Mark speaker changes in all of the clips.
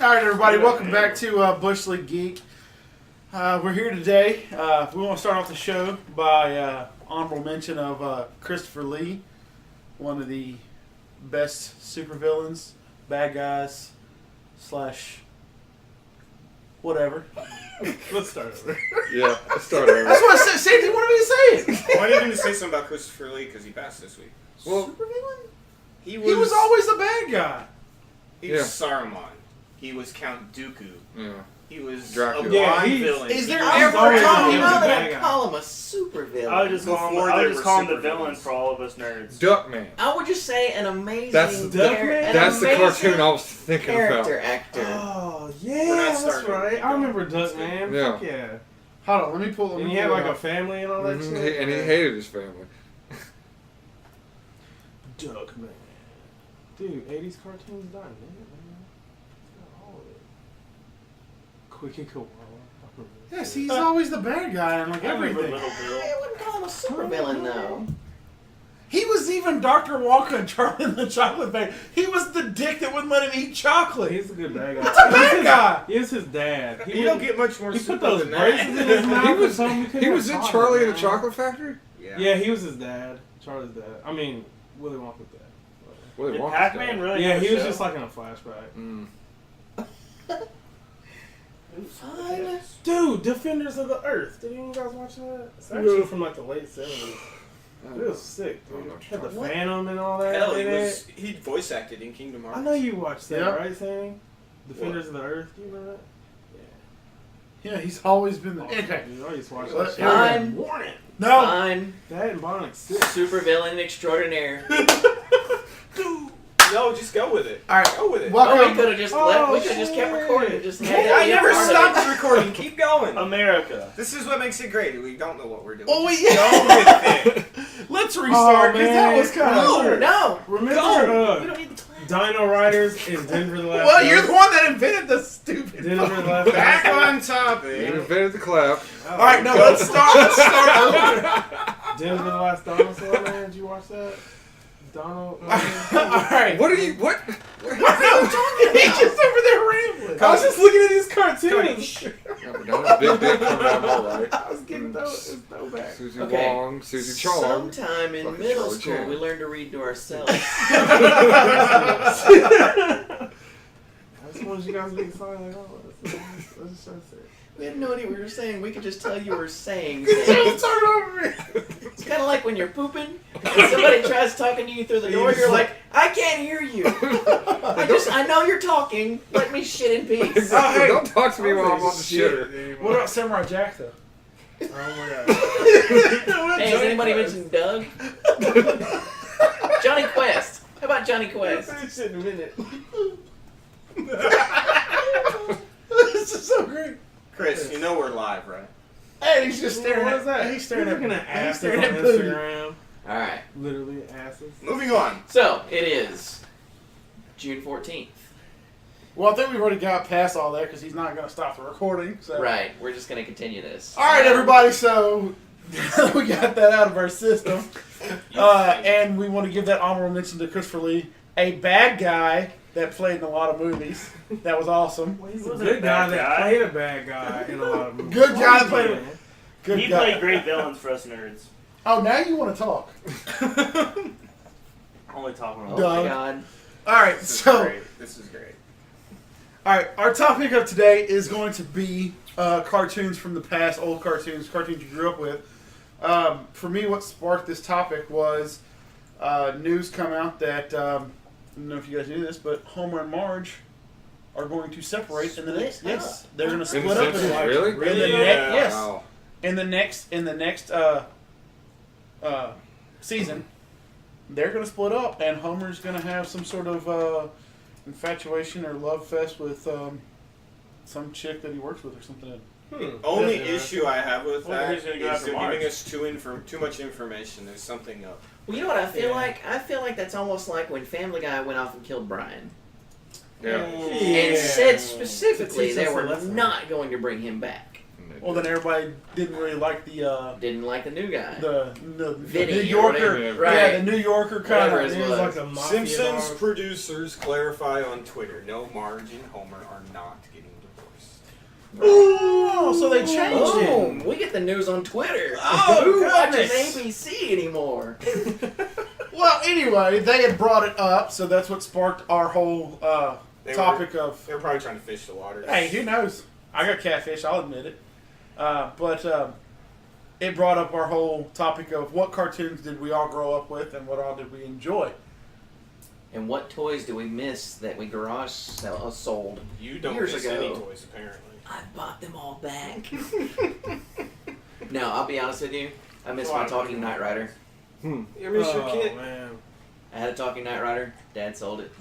Speaker 1: Alright everybody, welcome back to Bush League Geek. We're here today. We want to start off the show by honorable mention of Christopher Lee, one of the best supervillains, bad guys, / whatever.
Speaker 2: Let's start over.
Speaker 3: Yeah, let's start over.
Speaker 1: That's what I said. Same thing. What did he say?
Speaker 4: I wanted him to say something about Christopher Lee because he passed this week.
Speaker 3: Well,
Speaker 1: Supervillain?
Speaker 4: He
Speaker 1: He was always the bad guy.
Speaker 4: He was Saruman. He was Count Dooku.
Speaker 3: Yeah.
Speaker 4: He was
Speaker 3: Dracula.
Speaker 4: a
Speaker 2: Yeah,
Speaker 4: blind
Speaker 2: he's-
Speaker 4: villain.
Speaker 1: Is there
Speaker 2: He's
Speaker 1: ever
Speaker 2: always
Speaker 1: a
Speaker 2: a
Speaker 1: time
Speaker 2: villain.
Speaker 1: you know
Speaker 2: bad
Speaker 1: that?
Speaker 2: guy.
Speaker 5: Call him a super villain.
Speaker 6: I would just call
Speaker 4: Before
Speaker 6: him.
Speaker 4: they
Speaker 6: I would just
Speaker 4: were
Speaker 6: call him the
Speaker 4: supervillains.
Speaker 6: villain for all of us nerds.
Speaker 3: Duckman.
Speaker 5: I would just say an amazing
Speaker 3: That's
Speaker 2: Duckman?
Speaker 3: the cartoon I was thinking
Speaker 5: character
Speaker 3: about.
Speaker 5: actor.
Speaker 2: Oh,
Speaker 4: We're
Speaker 2: yeah,
Speaker 4: not
Speaker 2: that's
Speaker 4: starting.
Speaker 2: right. I remember Duckman.
Speaker 3: Yeah.
Speaker 2: Fuck yeah.
Speaker 1: Hold on, let me pull.
Speaker 2: And he had like a family and all that
Speaker 3: Mhm,
Speaker 2: shit.
Speaker 3: and he hated his family.
Speaker 2: Duckman. Dude, 80s cartoons done, man. Got all of it. Quick and Koala.
Speaker 1: Yes, he's always the bad guy in like
Speaker 6: I remember
Speaker 1: everything.
Speaker 6: Little Bill.
Speaker 5: I wouldn't call him a super villain though.
Speaker 1: He was even Dr. Walker and Charlie and the Chocolate Factory. He was the dick that wouldn't let him eat chocolate.
Speaker 2: He's a good bad guy.
Speaker 1: That's a bad guy.
Speaker 2: He is his dad.
Speaker 4: You don't get much more
Speaker 2: He put
Speaker 4: super
Speaker 2: those
Speaker 4: than
Speaker 2: braces in his
Speaker 4: that.
Speaker 2: mouth.
Speaker 3: He
Speaker 2: or
Speaker 3: was
Speaker 2: something. You couldn't
Speaker 3: he was
Speaker 2: have
Speaker 3: in
Speaker 2: caught
Speaker 3: Charlie
Speaker 2: him.
Speaker 3: and the Chocolate Factory.
Speaker 2: Yeah, he was his dad. Charlie's dad. I mean, Willy Wonka's dad.
Speaker 3: Willy
Speaker 6: Did
Speaker 3: Wonka's
Speaker 6: Pac-Man
Speaker 3: dad.
Speaker 6: really?
Speaker 2: Yeah,
Speaker 6: have a
Speaker 2: he was
Speaker 6: show?
Speaker 2: just like in a flashback.
Speaker 3: Mm.
Speaker 5: Fine.
Speaker 2: Dude, Defenders of the Earth. Did you guys watch that? It's actually from like the late 70s. It was sick,
Speaker 3: I don't know
Speaker 2: dude.
Speaker 3: what
Speaker 2: Had
Speaker 3: you're
Speaker 2: the
Speaker 5: talking
Speaker 2: Phantom and all that.
Speaker 4: Hell,
Speaker 2: in
Speaker 4: he voice acted in Kingdom Hearts.
Speaker 2: I know you watched that,
Speaker 1: Yeah.
Speaker 2: right, Sammy? Defenders of the Earth. Do you remember that?
Speaker 1: Yeah, he's always been the.
Speaker 2: Oh,
Speaker 1: Okay.
Speaker 2: dude, I used to watch
Speaker 1: Let's-
Speaker 2: that shit.
Speaker 5: Fine.
Speaker 2: Warning.
Speaker 1: No.
Speaker 5: Fine.
Speaker 2: That and Bionic 6.
Speaker 5: Super villain extraordinaire.
Speaker 4: No, just go with it.
Speaker 1: All right.
Speaker 4: Go with it.
Speaker 5: Or we
Speaker 1: Welcome.
Speaker 5: could have just left. We could have just kept recording. And just had that
Speaker 4: I
Speaker 5: be a
Speaker 4: never
Speaker 5: part of
Speaker 4: stopped
Speaker 5: it.
Speaker 4: the recording. Keep going.
Speaker 6: America.
Speaker 4: This is what makes it great. We don't know what we're doing.
Speaker 1: Oh, we.
Speaker 4: Go with it.
Speaker 1: Let's restart because that was kind of.
Speaker 5: No, no.
Speaker 2: Remember
Speaker 5: We don't need the time.
Speaker 2: Dino Riders in Denver the Last
Speaker 1: Well, you're
Speaker 2: Dance?
Speaker 1: the one that invented the stupid.
Speaker 2: Denver the Last
Speaker 4: Back
Speaker 2: Dance.
Speaker 4: on
Speaker 3: You
Speaker 4: topic.
Speaker 3: invented the clap.
Speaker 1: All right, no, let's start. Let's start over.
Speaker 2: Denver the Last Dinosaur, man. Did you watch that? Donald.
Speaker 1: All right.
Speaker 3: What are you? What?
Speaker 1: What are you talking about? He's just over there rambling.
Speaker 2: I was just looking at these cartoons.
Speaker 3: Yeah, but now there's big dick coming out all right.
Speaker 2: I was getting those back.
Speaker 3: Susie
Speaker 5: Okay.
Speaker 3: Wong, Susie Chong.
Speaker 5: Sometime in
Speaker 3: Fucking
Speaker 5: middle
Speaker 3: Charlie
Speaker 5: school,
Speaker 3: Chan.
Speaker 5: we learned to read to ourselves.
Speaker 2: I just wanted you guys to be excited. Like, oh, let's just try to say it.
Speaker 5: We had no idea what we were saying. We could just tell you were saying
Speaker 1: Start
Speaker 5: things.
Speaker 1: over me.
Speaker 5: It's kind of like when you're pooping and somebody tries talking to you through the door. You're like, I can't hear you. I know you're talking. Let me shit in peace.
Speaker 3: Exactly.
Speaker 1: hey.
Speaker 3: Don't talk to me while I'm on the
Speaker 2: Shit
Speaker 3: shitter.
Speaker 2: anymore.
Speaker 1: What about Samurai Jack though?
Speaker 2: Oh my god.
Speaker 5: Hey, has anybody mentioned Doug? Johnny Quest. How about Johnny Quest?
Speaker 2: Finish it in a minute.
Speaker 1: This is so great.
Speaker 4: Chris, you know we're live, right?
Speaker 1: Hey, he's just staring
Speaker 2: What
Speaker 1: at.
Speaker 2: is that?
Speaker 1: He's staring
Speaker 2: You're
Speaker 1: at.
Speaker 2: looking at
Speaker 1: He's
Speaker 2: asses
Speaker 1: staring
Speaker 2: on
Speaker 1: at booty.
Speaker 2: Instagram.
Speaker 5: Alright.
Speaker 2: Literally asses.
Speaker 4: Moving on.
Speaker 5: So, it is June 14th.
Speaker 1: Well, I think we've already got past all that because he's not going to stop the recording. So.
Speaker 5: Right. We're just going to continue this.
Speaker 1: All right, everybody. So we got that out of our system, and we want to give that honorable mention to Christopher Lee, a bad guy that played in a lot of movies. That was awesome.
Speaker 2: Well, he's
Speaker 6: He
Speaker 2: a
Speaker 6: wasn't
Speaker 2: good
Speaker 6: a
Speaker 2: guy
Speaker 6: bad
Speaker 2: that
Speaker 6: guy.
Speaker 2: played a bad guy in a lot of movies.
Speaker 1: Good guy that played a-
Speaker 2: Man.
Speaker 1: Good
Speaker 6: He
Speaker 1: guy.
Speaker 6: played great villains for us nerds.
Speaker 1: Oh, now you want to talk?
Speaker 6: Only talking
Speaker 5: Oh
Speaker 6: about.
Speaker 1: Doug.
Speaker 5: my god.
Speaker 1: All right.
Speaker 4: This is
Speaker 1: So.
Speaker 4: great. This is great.
Speaker 1: All right, our topic of today is going to be cartoons from the past, old cartoons you grew up with. For me, what sparked this topic was news come out that, I don't know if you guys knew this, but Homer and Marge are going to separate in the next.
Speaker 5: Split
Speaker 1: Yes, they're going to
Speaker 3: In
Speaker 1: split
Speaker 3: the
Speaker 1: up.
Speaker 3: Simpsons,
Speaker 1: In
Speaker 3: really?
Speaker 1: the
Speaker 4: Yeah.
Speaker 1: yes,
Speaker 3: Wow.
Speaker 1: in the next season, they're going to split up, and Homer's going to have some sort of infatuation or love fest with some chick that he works with or something.
Speaker 4: Only
Speaker 2: Yeah.
Speaker 4: issue I have with
Speaker 6: Well,
Speaker 4: that
Speaker 6: he's gonna
Speaker 4: is
Speaker 6: go after
Speaker 4: they're
Speaker 6: Marge.
Speaker 4: giving us too much information. There's something up.
Speaker 5: Well, you know what I feel
Speaker 2: Yeah.
Speaker 5: like? I feel like that's almost like when Family Guy went off and killed Brian.
Speaker 3: Yeah.
Speaker 5: And said specifically
Speaker 2: To teach
Speaker 5: they
Speaker 2: us a
Speaker 5: were
Speaker 2: lesson.
Speaker 5: not going to bring him back.
Speaker 1: Well, Well, then everybody didn't really like the
Speaker 5: Didn't like the new guy.
Speaker 1: the
Speaker 5: Vinny
Speaker 1: New
Speaker 5: or
Speaker 1: Yorker.
Speaker 5: whatever.
Speaker 1: Yeah,
Speaker 5: Right.
Speaker 1: the New Yorker kind
Speaker 5: Whatever
Speaker 1: of.
Speaker 5: his
Speaker 2: It was
Speaker 5: was.
Speaker 2: like a mafia
Speaker 4: Simpsons
Speaker 2: dog.
Speaker 4: producers clarify on Twitter: no, Marge and Homer are not getting divorced.
Speaker 1: Oh, so they changed it.
Speaker 5: Boom! We get the news on Twitter.
Speaker 1: Oh,
Speaker 5: Who watches
Speaker 1: goodness.
Speaker 5: ABC anymore?
Speaker 1: Well, anyway, they had brought it up, so that's what sparked our whole
Speaker 4: They
Speaker 1: topic of.
Speaker 4: They were probably trying to fish the waters.
Speaker 1: Hey, who knows? I got catfish. I'll admit it. But it brought up our whole topic of what cartoons did we all grow up with, and what all did we enjoy.
Speaker 5: And what toys do we miss that we garage sold?
Speaker 4: You don't
Speaker 5: Years
Speaker 4: miss
Speaker 5: ago.
Speaker 4: any toys, apparently.
Speaker 5: I bought them all back. No, I'll be honest with you. I miss
Speaker 4: A
Speaker 5: my
Speaker 4: lot of
Speaker 5: talking
Speaker 4: people.
Speaker 5: Knight Rider.
Speaker 2: You
Speaker 4: You miss your
Speaker 2: Oh,
Speaker 4: kid?
Speaker 2: man.
Speaker 5: I had a talking Knight Rider. Dad sold it.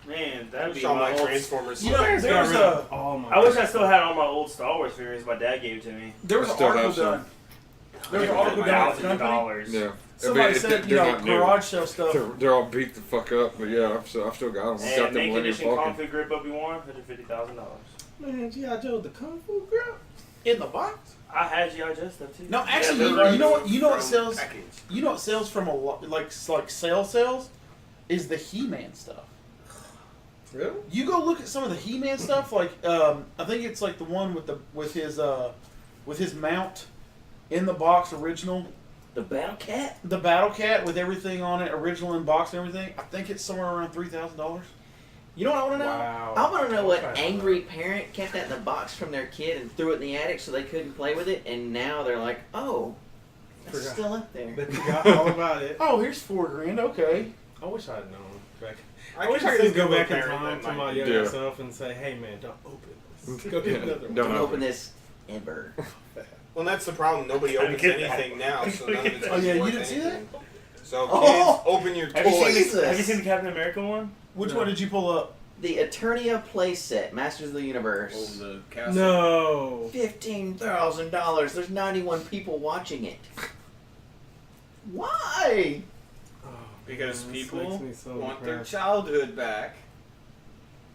Speaker 6: Man, that'd be
Speaker 4: Saw
Speaker 6: my
Speaker 4: my
Speaker 6: old.
Speaker 4: Transformers.
Speaker 1: You know,
Speaker 2: Parents
Speaker 1: there
Speaker 2: got
Speaker 1: was
Speaker 2: rid
Speaker 1: a
Speaker 2: of all my
Speaker 6: I wish I still had all my old Star Wars figures my dad gave to me.
Speaker 1: there was
Speaker 3: I
Speaker 1: an
Speaker 3: still
Speaker 1: article
Speaker 3: have some.
Speaker 1: done. There was an
Speaker 4: Yeah,
Speaker 1: article done at the company.
Speaker 6: $1,000.
Speaker 3: Yeah.
Speaker 1: Somebody
Speaker 3: I mean,
Speaker 1: said,
Speaker 3: they're
Speaker 1: you know,
Speaker 3: not new.
Speaker 1: garage sale stuff.
Speaker 3: They're all beat the fuck up, but yeah, I've still got them.
Speaker 6: And
Speaker 3: Got them
Speaker 6: main
Speaker 3: when you're
Speaker 6: condition
Speaker 3: walking.
Speaker 6: config grip Obi-Wan, $150,000.
Speaker 2: Man, G.I. Joe, the Kung Fu Grip.
Speaker 1: In the box?
Speaker 6: I had G.I. Joe stuff too.
Speaker 1: No, actually,
Speaker 4: Yeah,
Speaker 1: you know what? You know what
Speaker 4: from
Speaker 1: sells?
Speaker 4: package.
Speaker 1: You know what sells from a lot, like sales is the He-Man stuff.
Speaker 2: Really?
Speaker 1: You go look at some of the He-Man stuff. Like I think it's like the one with his mount in the box original.
Speaker 5: The Battle Cat?
Speaker 1: The Battle Cat with everything on it, original in box and everything. I think it's somewhere around $3,000.
Speaker 5: You know what I want to know?
Speaker 2: Wow.
Speaker 5: I want to know what
Speaker 2: Okay.
Speaker 5: angry parent kept that in the box from their kid and threw it in the attic so they couldn't play with it, and now they're like, oh, it's
Speaker 2: Forgot.
Speaker 5: still up there.
Speaker 2: They forgot all about it.
Speaker 1: Oh, here's $4,000. Okay.
Speaker 2: I wish I had known. Back.
Speaker 4: I
Speaker 2: I wish
Speaker 4: can
Speaker 2: I could just
Speaker 4: think
Speaker 2: go
Speaker 4: of a
Speaker 2: back in
Speaker 4: parent
Speaker 2: time
Speaker 4: that
Speaker 2: to my
Speaker 4: might-
Speaker 2: younger
Speaker 3: Yeah.
Speaker 2: self and say, hey man, don't open this. Go get another one.
Speaker 3: Don't
Speaker 5: Don't open this ever.
Speaker 4: Well, that's the problem. Nobody
Speaker 6: I
Speaker 4: opens
Speaker 6: get that.
Speaker 4: anything now, so none of it's
Speaker 1: Oh, yeah, you
Speaker 4: worth
Speaker 1: didn't see
Speaker 4: anything. So,
Speaker 5: Oh!
Speaker 4: kids, open your
Speaker 6: Have you, seen
Speaker 4: toys.
Speaker 6: the, have you seen the Captain America one?
Speaker 1: Which
Speaker 2: No.
Speaker 1: one did you pull up?
Speaker 5: The Eternia playset, Masters of the Universe.
Speaker 4: Oh, the castle.
Speaker 2: No.
Speaker 5: $15,000. There's 91 people watching it. Why?
Speaker 2: Oh,
Speaker 4: Because
Speaker 2: man, this
Speaker 4: people
Speaker 2: makes me so
Speaker 4: want their
Speaker 2: depressed.
Speaker 4: childhood back.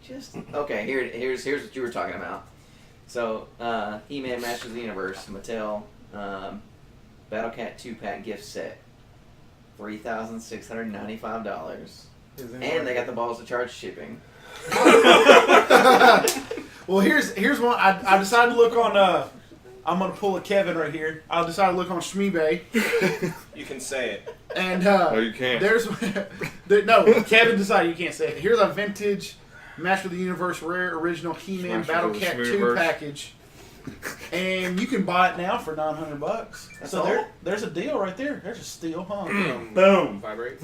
Speaker 5: Just okay. Here's what you were talking about. So, He-Man, Masters of the Universe, Mattel, Battle Cat 2-pack gift set, $3,695, and they got the balls to charge shipping.
Speaker 1: Well, here's one. I decided to look on. I'm gonna pull a Kevin right here. I decided to look on Shmeebay,
Speaker 4: You can say it.
Speaker 1: and
Speaker 3: No, you can't.
Speaker 1: there's no Kevin decided you can't say it. Here's a vintage Master of the Universe rare original He-Man
Speaker 3: Masters
Speaker 1: Battle
Speaker 3: of the
Speaker 1: Cat 2
Speaker 3: Shmeeverse.
Speaker 1: package, and you can buy it now for $900.
Speaker 5: That's
Speaker 1: So
Speaker 5: all?
Speaker 1: there's a deal right there. There's a steal, huh?
Speaker 6: Boom.
Speaker 4: Vibrate.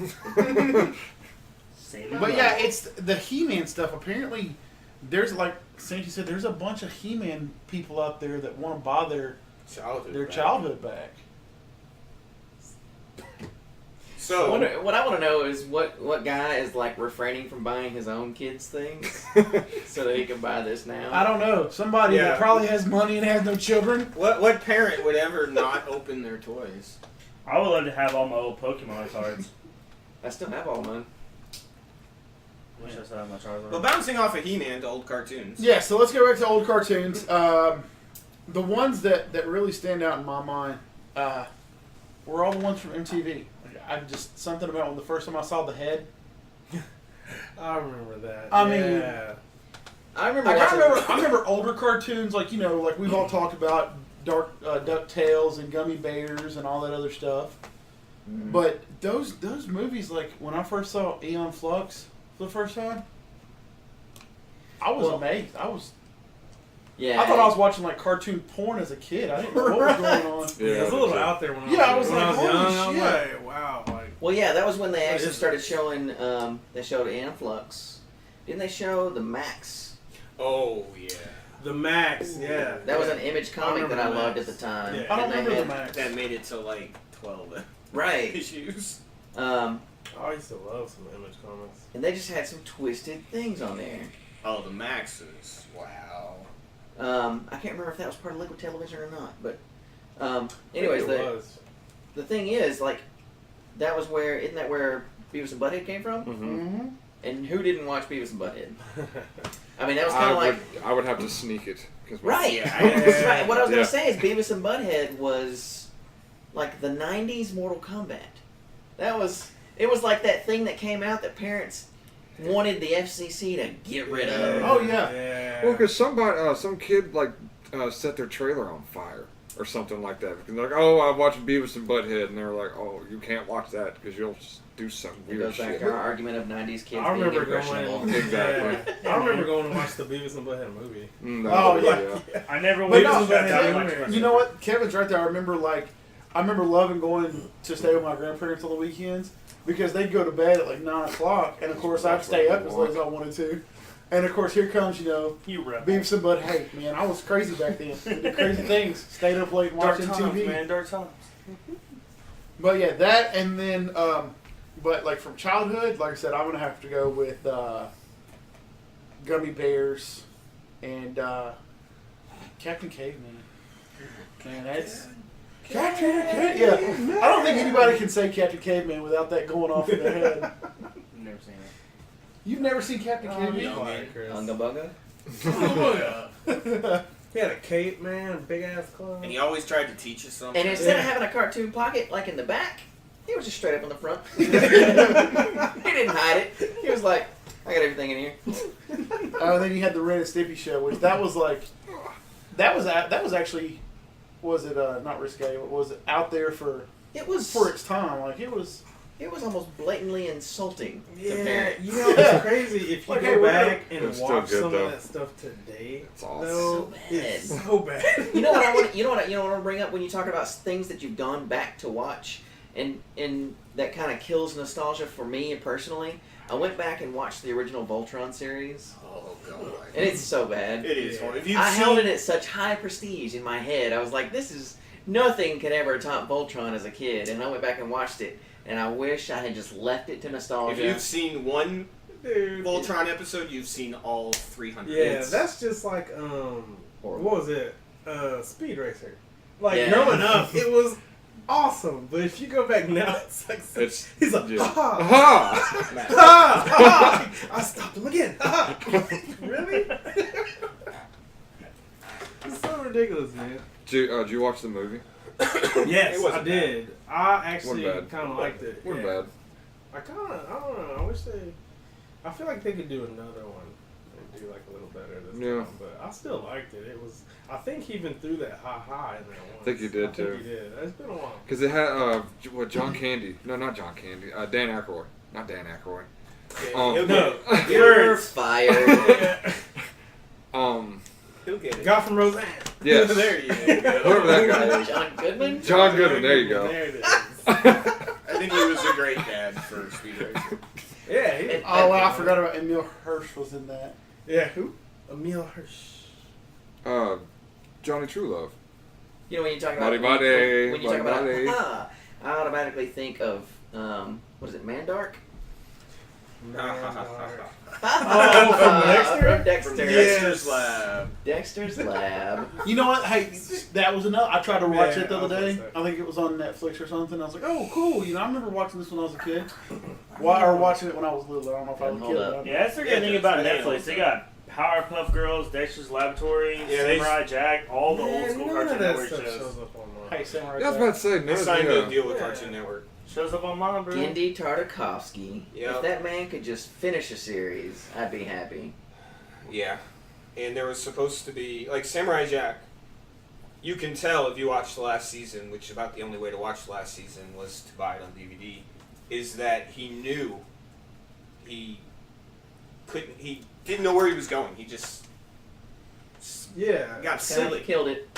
Speaker 6: Save
Speaker 1: But yeah, it's the He-Man stuff. Apparently, there's like Sandy said, there's a bunch of He-Man people out there that want to buy their
Speaker 4: Childhood. back.
Speaker 1: childhood back.
Speaker 4: So,
Speaker 5: What I want to know is what guy is like refraining from buying his own kids' things so that he can buy this now.
Speaker 1: I don't know. Somebody
Speaker 4: Yeah.
Speaker 1: that probably has money and has no children.
Speaker 4: what parent would ever not open their toys?
Speaker 6: I would love to have all my old Pokemon cards.
Speaker 5: I still have all mine.
Speaker 6: Wish I still had my Charizard.
Speaker 4: Well, bouncing off of He-Man to old cartoons.
Speaker 1: Yeah, so let's go back to old cartoons. The ones that really stand out in my mind were all the ones from MTV. I just something about when the first time I saw the head.
Speaker 2: I remember that.
Speaker 1: I mean-
Speaker 2: yeah.
Speaker 5: I remember.
Speaker 1: I
Speaker 5: watching-
Speaker 1: remember older cartoons like like we've all talked about DuckTales and Gummy Bears and all that other stuff.
Speaker 5: Mhm.
Speaker 1: But those movies, like when I first saw Aeon Flux for the first time, I was amazed.
Speaker 5: Yeah.
Speaker 1: I thought I was watching like cartoon porn as a kid. I didn't know what was going on.
Speaker 3: Yeah,
Speaker 2: It was a little out there when
Speaker 1: Yeah, I
Speaker 2: I
Speaker 1: was
Speaker 2: when
Speaker 1: like,
Speaker 2: I was
Speaker 1: holy
Speaker 2: young. I was
Speaker 1: shit.
Speaker 2: like, wow. Like,
Speaker 5: Well, yeah, that was when they
Speaker 2: What
Speaker 5: actually
Speaker 2: is
Speaker 5: started
Speaker 2: this?
Speaker 5: showing. They showed Anflux. Didn't they show the Max?
Speaker 4: Oh, yeah.
Speaker 2: the Max, yeah.
Speaker 5: That was an Image comic that I
Speaker 2: remember the
Speaker 5: loved at
Speaker 2: Max.
Speaker 5: the time.
Speaker 2: Yeah.
Speaker 1: I don't
Speaker 5: And they
Speaker 1: remember the
Speaker 5: had-
Speaker 1: Max.
Speaker 4: That made it to like 12
Speaker 5: Right.
Speaker 4: issues.
Speaker 5: Um,
Speaker 2: I used to love some Image comics.
Speaker 5: and they just had some twisted things on there.
Speaker 4: Oh, the Maxes. Wow.
Speaker 5: I can't remember if that was part of Liquid Television or not, but
Speaker 2: Anyways,
Speaker 5: anyways,
Speaker 2: it was.
Speaker 5: the thing is, like, that was where, isn't that where Beavis and Butthead came from?
Speaker 3: Mm-hmm.
Speaker 1: Mm-hmm.
Speaker 5: And who didn't watch Beavis and Butthead? I mean, that was kind of like
Speaker 3: I would have to sneak it.
Speaker 5: right.
Speaker 4: Yeah.
Speaker 5: Right. What I was
Speaker 3: Yeah.
Speaker 5: gonna say is Beavis and Butthead was like the '90s Mortal Kombat. It was like that thing that came out that parents wanted the FCC to get rid of.
Speaker 1: Oh, yeah.
Speaker 2: Yeah.
Speaker 3: Well, because some kid like set their trailer on fire or something like that. Because they're like, oh, I'm watching Beavis and Butthead, and they're like, oh, you can't watch that because you'll just do some
Speaker 5: It
Speaker 3: weird
Speaker 5: goes back
Speaker 3: shit.
Speaker 5: to our argument of '90s kids
Speaker 2: I
Speaker 5: being
Speaker 2: remember
Speaker 5: impressionable.
Speaker 2: going.
Speaker 3: Exactly.
Speaker 2: Yeah. I remember going to watch the Beavis and Butthead movie.
Speaker 1: Oh, yeah.
Speaker 6: I never
Speaker 1: But
Speaker 6: went
Speaker 1: no,
Speaker 6: to that
Speaker 2: Kevin,
Speaker 6: much.
Speaker 1: You know what? Kevin's right there. I remember loving going to stay with my grandparents on the weekends because they'd go to bed at like 9 o'clock, and of course I'd stay up as late as I wanted to. And of course, here comes,
Speaker 6: You rebel.
Speaker 1: Beavis and Butthead. Hey, man, I was crazy back then. We did crazy things. Stayed up late
Speaker 6: Dark
Speaker 1: watching
Speaker 6: times,
Speaker 1: TV.
Speaker 6: man. Dark times.
Speaker 1: But yeah, that and then, but like from childhood, like I said, I'm gonna have to go with Gummy Bears and Captain Caveman. Man, that's Captain Caveman. Yeah, I don't think anybody can say Captain Caveman without that going off in their head.
Speaker 6: Never seen it.
Speaker 1: You've never seen Captain
Speaker 2: Oh,
Speaker 1: Caveman?
Speaker 2: you quiet, Chris.
Speaker 5: Unga Bunga.
Speaker 2: He had a cape, man, big ass clothes.
Speaker 4: And he always tried to teach us something.
Speaker 5: And instead of
Speaker 2: Yeah.
Speaker 5: having a cartoon pocket like in the back, he was just straight up in the front. He didn't hide it. He was like, I got everything in here.
Speaker 1: Then you had the Ren and Stimpy show, which that was like, that was actually, was it not risque? But was it out there for
Speaker 5: It was
Speaker 1: its time? Like it was.
Speaker 5: almost blatantly insulting to
Speaker 2: Yeah,
Speaker 5: parents.
Speaker 2: you know it's crazy if you
Speaker 1: Like,
Speaker 2: go
Speaker 1: hey, we're
Speaker 2: back
Speaker 3: It's
Speaker 2: and
Speaker 3: still
Speaker 2: watch
Speaker 3: good,
Speaker 2: some
Speaker 3: though.
Speaker 2: of that stuff today.
Speaker 3: It's awesome.
Speaker 2: though,
Speaker 5: So
Speaker 2: it's
Speaker 5: bad.
Speaker 2: so bad.
Speaker 5: You know what I want? You know what I want to bring up when you talk about things that you've gone back to watch, and that kind of kills nostalgia for me and personally. I went back and watched the original Voltron series,
Speaker 4: Oh god.
Speaker 5: and it's so bad.
Speaker 4: It is hard. If you've
Speaker 5: I held it
Speaker 4: seen,
Speaker 5: at such high prestige in my head. I was like, this is nothing could ever top Voltron as a kid, and I went back and watched it, and I wish I had just left it to
Speaker 4: if
Speaker 5: nostalgia.
Speaker 4: you've seen one
Speaker 2: Dude.
Speaker 4: Voltron episode, you've seen all 300.
Speaker 2: Yeah,
Speaker 4: It's-
Speaker 2: that's just like
Speaker 5: Horrible.
Speaker 2: what was it? Speed Racer. Like
Speaker 5: Yeah.
Speaker 2: growing up, it was awesome. But if you go back now, it's like
Speaker 3: It's
Speaker 2: he's like,
Speaker 3: yeah.
Speaker 2: aha,
Speaker 3: Aha!
Speaker 4: Matt.
Speaker 2: aha, I stopped him again. Really? It's so ridiculous, man.
Speaker 3: Did you watch the movie?
Speaker 2: Yes,
Speaker 4: It
Speaker 2: I
Speaker 4: wasn't
Speaker 2: did. I actually
Speaker 3: Wasn't bad.
Speaker 2: kind of liked it.
Speaker 3: We're
Speaker 2: yeah.
Speaker 3: bad.
Speaker 2: I don't know. I wish I feel like they could do another one and do like a little better this
Speaker 3: Yeah.
Speaker 2: time. But I still liked it. It was. I think he even threw that ha in that one.
Speaker 3: I think he did,
Speaker 2: I think
Speaker 3: too.
Speaker 2: he did. It's been a while.
Speaker 3: Because it had John Candy. No, not John Candy. Dan Aykroyd. Not Dan Aykroyd.
Speaker 4: He'll
Speaker 2: No.
Speaker 4: get it.
Speaker 5: You're fired.
Speaker 4: He'll get it.
Speaker 2: Guy from Roseanne.
Speaker 3: Yes.
Speaker 4: There you go.
Speaker 3: Whoever that guy is.
Speaker 5: John Goodman?
Speaker 3: John Goodman. There you go.
Speaker 2: There it is.
Speaker 4: I think he was a great dad for Speed Racer.
Speaker 2: Yeah.
Speaker 5: It-
Speaker 1: Oh, wow, I forgot about Emil Hirsch was in that.
Speaker 2: Yeah. Who? Emil Hirsch.
Speaker 3: Johnny Truelove.
Speaker 5: You know when you talk about
Speaker 3: Body,
Speaker 5: when you talk about
Speaker 3: body.
Speaker 5: I automatically think of what is it, Mandark?
Speaker 2: Oh, from Dexter?
Speaker 5: From Dexter.
Speaker 4: From
Speaker 2: Yes.
Speaker 4: Dexter's Lab.
Speaker 5: Dexter's Lab.
Speaker 1: You know what? Hey, that was another. I tried to watch
Speaker 2: Yeah,
Speaker 1: it the
Speaker 2: I
Speaker 1: other
Speaker 2: was
Speaker 1: day.
Speaker 2: gonna say.
Speaker 1: I think it was on Netflix or something. I was like, oh, cool. You know, I remember watching this when I was a kid. Or watching it when I was little. I don't know if I was a
Speaker 5: Hold
Speaker 1: kid.
Speaker 5: up.
Speaker 1: or not.
Speaker 6: Yeah, that's the
Speaker 4: Yeah,
Speaker 6: good thing
Speaker 4: that's
Speaker 6: about
Speaker 4: the thing.
Speaker 6: Netflix. They got Powerpuff Girls, Dexter's Laboratory,
Speaker 4: Yeah, they-
Speaker 6: Samurai Jack, all the old
Speaker 2: Man,
Speaker 6: school
Speaker 2: none
Speaker 6: Cartoon
Speaker 2: of that
Speaker 6: Network
Speaker 2: stuff
Speaker 6: shows.
Speaker 2: shows up on mine.
Speaker 1: Hey, Samurai
Speaker 3: Yeah, I was
Speaker 1: Jack.
Speaker 3: about to say,
Speaker 4: They
Speaker 3: no.
Speaker 4: signed a deal with
Speaker 2: Yeah.
Speaker 4: Cartoon Network.
Speaker 6: Shows up on mine, bro.
Speaker 5: Gendy Tartakovsky.
Speaker 4: Yep.
Speaker 5: If that man could just finish a series, I'd be happy.
Speaker 4: Yeah. And there was supposed to be, like, Samurai Jack. You can tell if you watch the last season, which is about the only way to watch the last season was to buy it on DVD, is that he knew he didn't know where he was going. He just
Speaker 2: Yeah.
Speaker 4: got
Speaker 5: Kinda
Speaker 4: silly.
Speaker 5: killed it.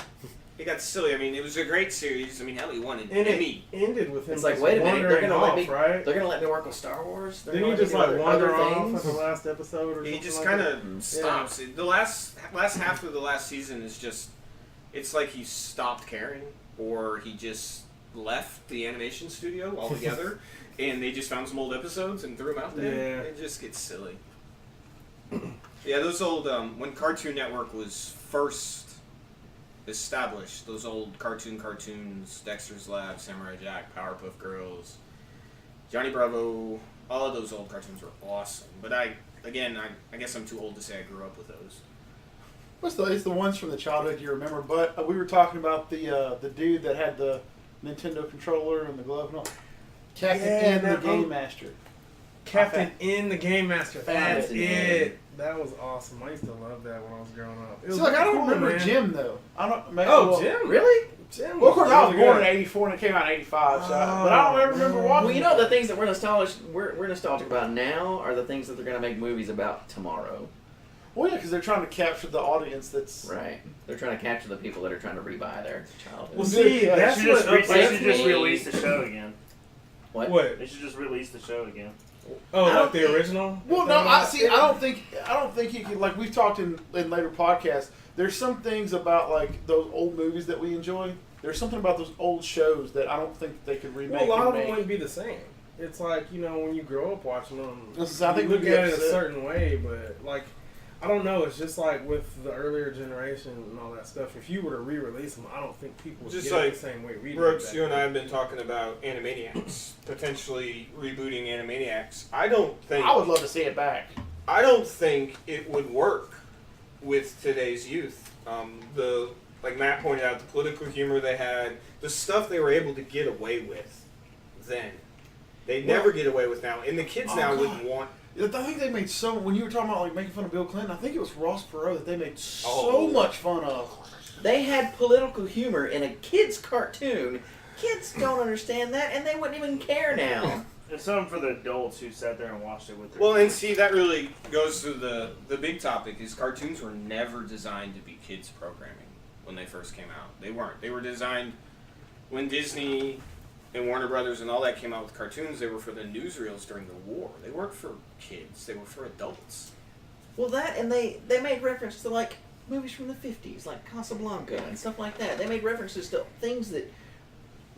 Speaker 4: He got silly. I mean, it was a great series. I mean, hell, he won an
Speaker 2: And
Speaker 4: Emmy.
Speaker 2: it ended with him
Speaker 5: It's like,
Speaker 2: just
Speaker 5: wait a minute, they're
Speaker 2: wandering
Speaker 5: gonna let
Speaker 2: off,
Speaker 5: me-
Speaker 2: right?
Speaker 5: They're gonna let me work on Star Wars. They're
Speaker 2: Didn't
Speaker 5: gonna
Speaker 2: he
Speaker 5: let
Speaker 2: just
Speaker 5: me
Speaker 2: like
Speaker 5: do
Speaker 2: wander
Speaker 5: other
Speaker 2: off
Speaker 5: things?
Speaker 2: at the last episode or
Speaker 4: He
Speaker 2: something
Speaker 4: just
Speaker 2: like
Speaker 4: kind
Speaker 2: that?
Speaker 4: of stops. The last half of the last season is just, it's like he stopped caring, or he just left the animation studio altogether, and they just found some old episodes and threw them out there.
Speaker 2: Yeah.
Speaker 4: It just gets silly. Yeah, those old when Cartoon Network was first established, those old cartoons, Dexter's Lab, Samurai Jack, Powerpuff Girls, Johnny Bravo, all of those old cartoons were awesome. But I again, I guess I'm too old to say I grew up with those.
Speaker 1: It's the ones from the childhood you remember. But we were talking about the dude that had the Nintendo controller and the glove and all. Captain N, the Game Master.
Speaker 2: Captain in the Game Master. That's
Speaker 5: Captain
Speaker 2: it.
Speaker 5: N.
Speaker 2: That was awesome. I used to love that when I was growing up. It was
Speaker 1: See, like I don't
Speaker 2: cool,
Speaker 1: remember
Speaker 2: man.
Speaker 1: Jim though. I don't. Maybe,
Speaker 2: Oh,
Speaker 1: well,
Speaker 2: Jim.
Speaker 5: Really?
Speaker 2: Jim.
Speaker 1: Well, of course, I was
Speaker 2: really
Speaker 1: born
Speaker 2: good.
Speaker 1: in '84 and it came out in '85. So, but I don't ever remember watching.
Speaker 5: Well, you know the things that we're nostalgic about now are the things that they're going to make movies about tomorrow.
Speaker 1: Well, yeah, because they're trying to capture the audience. That's
Speaker 5: Right. They're trying to capture the people that are trying to rebuy their childhood.
Speaker 2: Well, see,
Speaker 1: Yeah,
Speaker 2: that's
Speaker 6: They should
Speaker 2: what
Speaker 6: just, they
Speaker 2: upsets
Speaker 6: should just
Speaker 2: me.
Speaker 6: release the show again.
Speaker 2: What?
Speaker 6: They should just release the show again.
Speaker 2: Oh,
Speaker 5: I
Speaker 2: like
Speaker 5: don't
Speaker 2: the
Speaker 5: think-
Speaker 2: original?
Speaker 1: Well, no, I see. I don't think you can. Like we've talked in later podcasts. There's some things about like those old movies that we enjoy. There's something about those old shows that I don't think they could remake.
Speaker 2: Well, a lot
Speaker 1: and
Speaker 2: of them
Speaker 1: make.
Speaker 2: wouldn't be the same. It's like, you know, when you grow up watching them,
Speaker 1: I think
Speaker 2: you look
Speaker 1: we'd be
Speaker 2: at it a
Speaker 1: upset.
Speaker 2: certain way, but like, I don't know. It's just like with the earlier generation and all that stuff. If you were to re-release them, I don't think people would
Speaker 4: Just
Speaker 2: get it
Speaker 4: like
Speaker 2: the same way we did.
Speaker 4: Brooks,
Speaker 2: back
Speaker 4: you and I
Speaker 2: then.
Speaker 4: have been talking about Animaniacs, potentially rebooting Animaniacs. I don't think
Speaker 1: I would love to see it back.
Speaker 4: it would work with today's youth. Like Matt pointed out, the political humor they had, the stuff they were able to get away with then, they never get away with now, and the kids now wouldn't want.
Speaker 1: I think they made so. When you were talking about like making fun of Bill Clinton, I think it was Ross Perot that they made so
Speaker 4: Oh.
Speaker 1: much fun of.
Speaker 5: They had political humor in a kid's cartoon. Kids don't understand that, and they wouldn't even care now.
Speaker 6: It's something for the adults who sat there and watched it with their
Speaker 4: Well, and see, that really goes to the big topic, is cartoons were never designed to be kids programming when they first came out. They weren't. They were designed when Disney and Warner Brothers and all that came out with cartoons. They were for the newsreels during the war. They weren't for kids. They were for adults.
Speaker 5: Well, that, and they made reference to like movies from the 50s, like Casablanca and stuff like that. They made references to things that